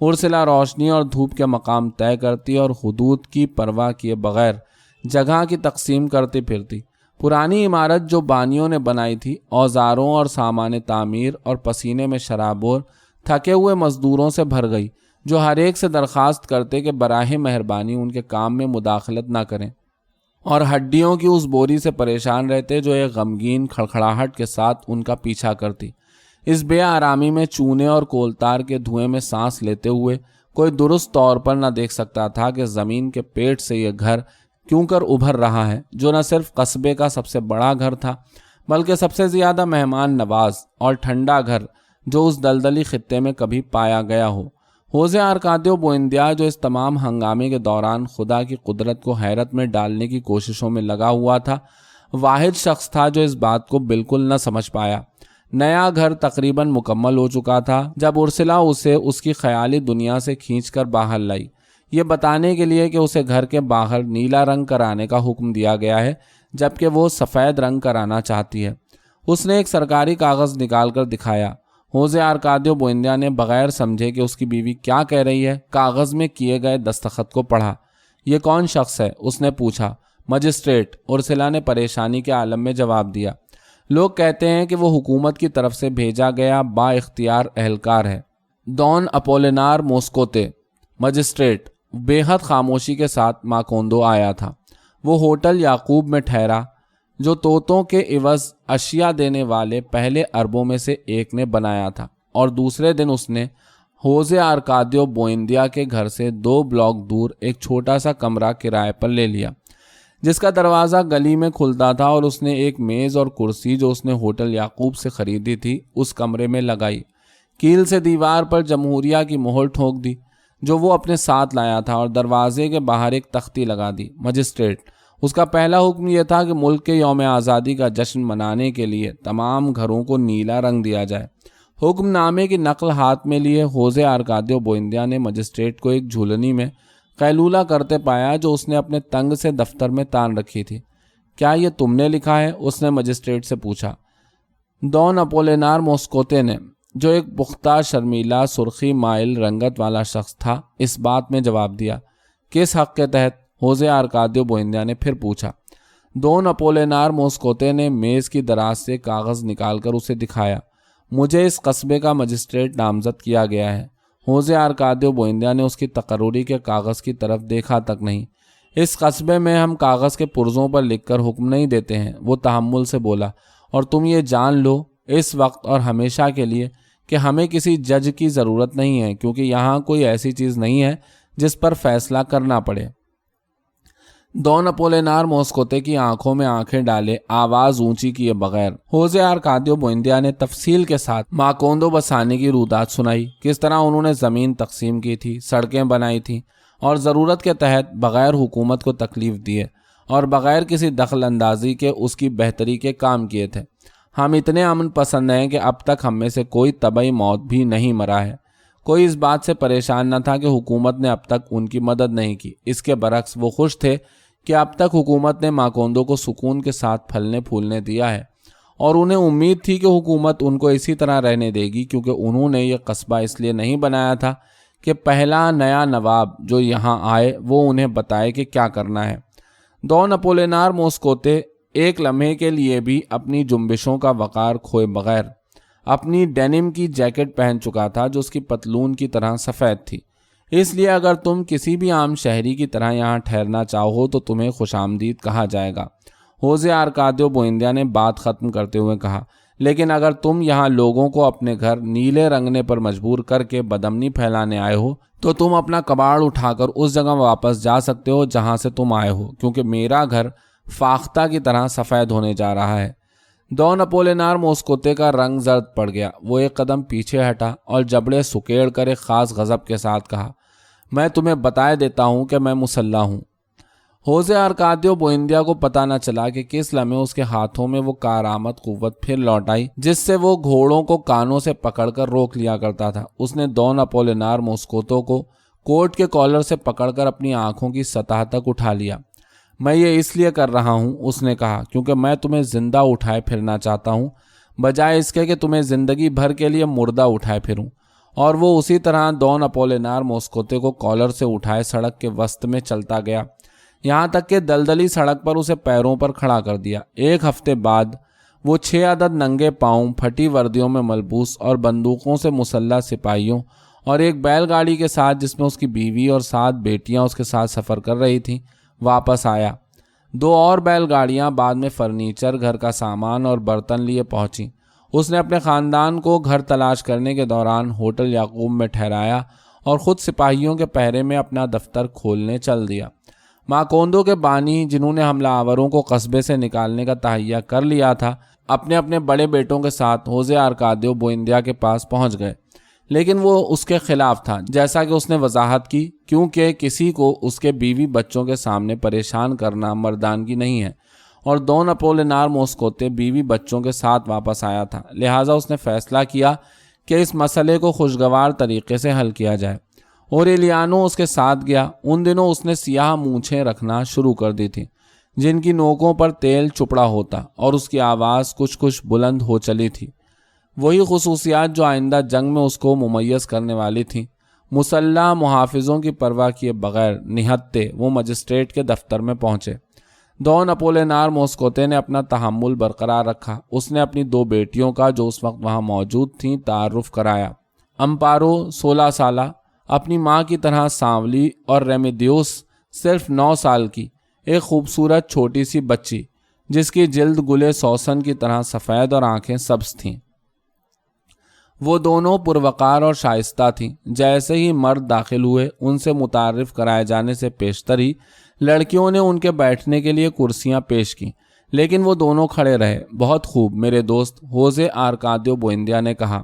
اورسلا روشنی اور دھوپ کے مقام طے کرتی اور حدود کی پرواہ کیے بغیر جگہ کی تقسیم کرتی پھرتی۔ پرانی عمارت جو بانیوں نے بنائی تھی، اوزاروں اور سامان تعمیر اور پسینے میں شرابور تھکے ہوئے مزدوروں سے بھر گئی، جو ہر ایک سے درخواست کرتے کہ براہ مہربانی ان کے کام میں مداخلت نہ کریں، اور ہڈیوں کی اس بوری سے پریشان رہتے جو ایک غمگین کھڑکھڑاہٹ کے ساتھ ان کا پیچھا کرتی۔ اس بے آرامی میں چونے اور کولتار کے دھوئیں میں سانس لیتے ہوئے کوئی درست طور پر نہ دیکھ سکتا تھا کہ زمین کے پیٹ سے یہ گھر کیوں کر ابھر رہا ہے، جو نہ صرف قصبے کا سب سے بڑا گھر تھا بلکہ سب سے زیادہ مہمان نواز اور ٹھنڈا گھر جو اس دلدلی خطے میں کبھی پایا گیا ہو۔ ہوزے آرکادیو بوئندیا جو اس تمام ہنگامے کے دوران خدا کی قدرت کو حیرت میں ڈالنے کی کوششوں میں لگا ہوا تھا، واحد شخص تھا جو اس بات کو بالکل نہ سمجھ پایا۔ نیا گھر تقریباً مکمل ہو چکا تھا جب اورسلا اسے اس کی خیالی دنیا سے کھینچ کر باہر لائی، یہ بتانے کے لیے کہ اسے گھر کے باہر نیلا رنگ کرانے کا حکم دیا گیا ہے جبکہ وہ سفید رنگ کرانا چاہتی ہے۔ اس نے ایک سرکاری کاغذ نکال کر دکھایا۔ ہوزے آرکادیو بوئندیا نے بغیر سمجھے کہ اس کی بیوی کیا کہہ رہی ہے کاغذ میں کیے گئے دستخط کو پڑھا۔ یہ کون شخص ہے؟ اس نے پوچھا۔ مجسٹریٹ، اورسلا نے پریشانی کے عالم میں جواب دیا۔ لوگ کہتے ہیں کہ وہ حکومت کی طرف سے بھیجا گیا با اختیار اہلکار ہے۔ دون اپولینار موسکوتے۔ مجسٹریٹ بے حد خاموشی کے ساتھ ماکوندو آیا تھا۔ وہ ہوٹل یعقوب میں ٹھہرا جو طوطوں کے عوض اشیاء دینے والے پہلے اربوں میں سے ایک نے بنایا تھا، اور دوسرے دن اس نے ہوزے آرکادیو بوئندیا کے گھر سے 2 بلاک دور ایک چھوٹا سا کمرہ کرائے پر لے لیا جس کا دروازہ گلی میں کھلتا تھا، اور اس نے ایک میز اور کرسی جو اس نے ہوٹل یعقوب سے خریدی تھی اس کمرے میں لگائی۔ کیل سے دیوار پر جمہوریہ کی مہر ٹھونک دی جو وہ اپنے ساتھ لایا تھا اور دروازے کے باہر ایک تختی لگا دی۔ مجسٹریٹ۔ اس کا پہلا حکم یہ تھا کہ ملک کے یوم آزادی کا جشن منانے کے لیے تمام گھروں کو نیلا رنگ دیا جائے۔ حکم نامے کی نقل ہاتھ میں لیے ہوزے آرکادیو بوئندیا نے مجسٹریٹ کو ایک جھولنی میں قیلولہ کرتے پایا جو اس نے اپنے تنگ سے دفتر میں تان رکھی تھی۔ کیا یہ تم نے لکھا ہے؟ اس نے مجسٹریٹ سے پوچھا۔ ڈان اپولینار موسکوتے نے، جو ایک پختہ شرمیلا سرخی مائل رنگت والا شخص تھا، اس بات میں جواب دیا۔ کس حق کے تحت؟ ہوزے آرکادیو بوئندیا نے پھر پوچھا۔ ڈان اپولینار موسکوتے نے میز کی دراز سے کاغذ نکال کر اسے دکھایا۔ مجھے اس قصبے کا مجسٹریٹ نامزد کیا گیا ہے۔ ہوزے آرکادیو بوئندیا نے اس کی تقرری کے کاغذ کی طرف دیکھا تک نہیں۔ اس قصبے میں ہم کاغذ کے پرزوں پر لکھ کر حکم نہیں دیتے ہیں، وہ تحمل سے بولا، اور تم یہ جان لو اس وقت اور ہمیشہ کے لیے کہ ہمیں کسی جج کی ضرورت نہیں ہے، کیونکہ یہاں کوئی ایسی چیز نہیں ہے جس پر فیصلہ کرنا پڑے۔ ڈان اپولینار موسکوتے کی آنکھوں میں آنکھیں ڈالے آواز اونچی کیے بغیر ہوزے آرکادیو بوئندیا نے تفصیل کے ساتھ ماکوندو بسانے کی رودات سنائی، کس طرح انہوں نے زمین تقسیم کی تھی، سڑکیں بنائی تھیں اور ضرورت کے تحت بغیر حکومت کو تکلیف دیے اور بغیر کسی دخل اندازی کے اس کی بہتری کے کام کیے تھے۔ ہم اتنے امن پسند ہیں کہ اب تک ہم میں سے کوئی طبعی موت بھی نہیں مرا ہے۔ کوئی اس بات سے پریشان نہ تھا کہ حکومت نے اب تک ان کی مدد نہیں کی، اس کے برعکس وہ خوش تھے کہ اب تک حکومت نے ماکوندو کو سکون کے ساتھ پھلنے پھولنے دیا ہے، اور انہیں امید تھی کہ حکومت ان کو اسی طرح رہنے دے گی، کیونکہ انہوں نے یہ قصبہ اس لیے نہیں بنایا تھا کہ پہلا نیا نواب جو یہاں آئے وہ انہیں بتائے کہ کیا کرنا ہے۔ ڈان اپولینار موسکوتے ایک لمحے کے لیے بھی اپنی جنبشوں کا وقار کھوئے بغیر اپنی ڈینم کی جیکٹ پہن چکا تھا جو اس کی پتلون کی طرح سفید تھی۔ اس لیے اگر تم کسی بھی عام شہری کی طرح یہاں ٹھہرنا چاہو تو تمہیں خوش آمدید کہا جائے گا۔ ہوزے آرکادیو بوئندیا نے بات ختم کرتے ہوئے کہا، لیکن اگر تم یہاں لوگوں کو اپنے گھر نیلے رنگنے پر مجبور کر کے بدامنی پھیلانے آئے ہو تو تم اپنا کباڑ اٹھا کر اس جگہ واپس جا سکتے ہو جہاں سے تم آئے ہو، کیونکہ میرا گھر فاختہ کی طرح سفید ہونے جا رہا ہے۔ ڈان اپولینار موسکوتے کا رنگ زرد پڑ گیا۔ وہ ایک قدم پیچھے ہٹا اور جبڑے سکیڑ کر ایک خاص غضب کے ساتھ کہا، میں تمہیں بتائے دیتا ہوں کہ میں مسلح ہوں۔ ہوزے آرکادیو بوئندیا کو پتہ نہ چلا کہ کس لمحے اس کے ہاتھوں میں وہ کارآمد قوت پھر لوٹ آئی جس سے وہ گھوڑوں کو کانوں سے پکڑ کر روک لیا کرتا تھا۔ اس نے ڈان اپولینار موسکوتو کو کوٹ کے کالر سے پکڑ کر اپنی آنکھوں کی سطح تک اٹھا لیا۔ میں یہ اس لیے کر رہا ہوں، اس نے کہا، کیونکہ میں تمہیں زندہ اٹھائے پھرنا چاہتا ہوں، بجائے اس کے کہ تمہیں زندگی بھر کے لیے مردہ اٹھائے پھروں۔ اور وہ اسی طرح ڈان اپولینار موسکوتے کو کالر سے اٹھائے سڑک کے وسط میں چلتا گیا، یہاں تک کہ دلدلی سڑک پر اسے پیروں پر کھڑا کر دیا۔ ایک ہفتے بعد وہ 6 عدد ننگے پاؤں، پھٹی وردیوں میں ملبوس اور بندوقوں سے مسلح سپاہیوں اور ایک بیل گاڑی کے ساتھ جس میں اس کی بیوی اور 7 بیٹیاں اس کے ساتھ سفر کر رہی تھیں واپس آیا۔ 2 اور بیل گاڑیاں بعد میں فرنیچر، گھر کا سامان اور برتن لیے پہنچیں۔ اس نے اپنے خاندان کو گھر تلاش کرنے کے دوران ہوٹل یعقوب میں ٹھہرایا اور خود سپاہیوں کے پہرے میں اپنا دفتر کھولنے چل دیا۔ ماکوندو کے بانی، جنہوں نے حملہ آوروں کو قصبے سے نکالنے کا تہیہ کر لیا تھا، اپنے اپنے بڑے بیٹوں کے ساتھ ہوزے آرکادیو بوئندیا کے پاس پہنچ گئے، لیکن وہ اس کے خلاف تھا، جیسا کہ اس نے وضاحت کی، کیونکہ کسی کو اس کے بیوی بچوں کے سامنے پریشان کرنا مردانگی نہیں ہے، اور ڈان اپولینار موسکوتے بیوی بچوں کے ساتھ واپس آیا تھا، لہٰذا اس نے فیصلہ کیا کہ اس مسئلے کو خوشگوار طریقے سے حل کیا جائے۔ اوریلیانو اس کے ساتھ گیا۔ ان دنوں اس نے سیاہ مونچھیں رکھنا شروع کر دی تھی جن کی نوکوں پر تیل چپڑا ہوتا اور اس کی آواز کچھ بلند ہو چلی تھی، وہی خصوصیات جو آئندہ جنگ میں اس کو ممیز کرنے والی تھیں۔ مسلح محافظوں کی پرواہ کیے بغیر نہتے وہ مجسٹریٹ کے دفتر میں پہنچے۔ ڈان اپولینار موسکوتے نے اپنا تحمل برقرار رکھا۔ اس نے اپنی 2 بیٹیوں کا جو اس وقت وہاں موجود تھیں تعارف کرایا۔ امپارو 16 سالہ، اپنی ماں کی طرح سانولی، اور ریمیڈیوس صرف 9 سال کی، ایک خوبصورت چھوٹی سی بچی جس کی جلد گلے سوسن کی طرح سفید اور آنکھیں سبز تھیں۔ وہ دونوں پروقار اور شائستہ تھیں۔ جیسے ہی مرد داخل ہوئے، ان سے متعارف کرائے جانے سے پیشتر ہی لڑکیوں نے ان کے بیٹھنے کے لیے کرسیاں پیش کیں، لیکن وہ دونوں کھڑے رہے۔ بہت خوب میرے دوست، ہوزے آرکادیو بوئندیا نے کہا،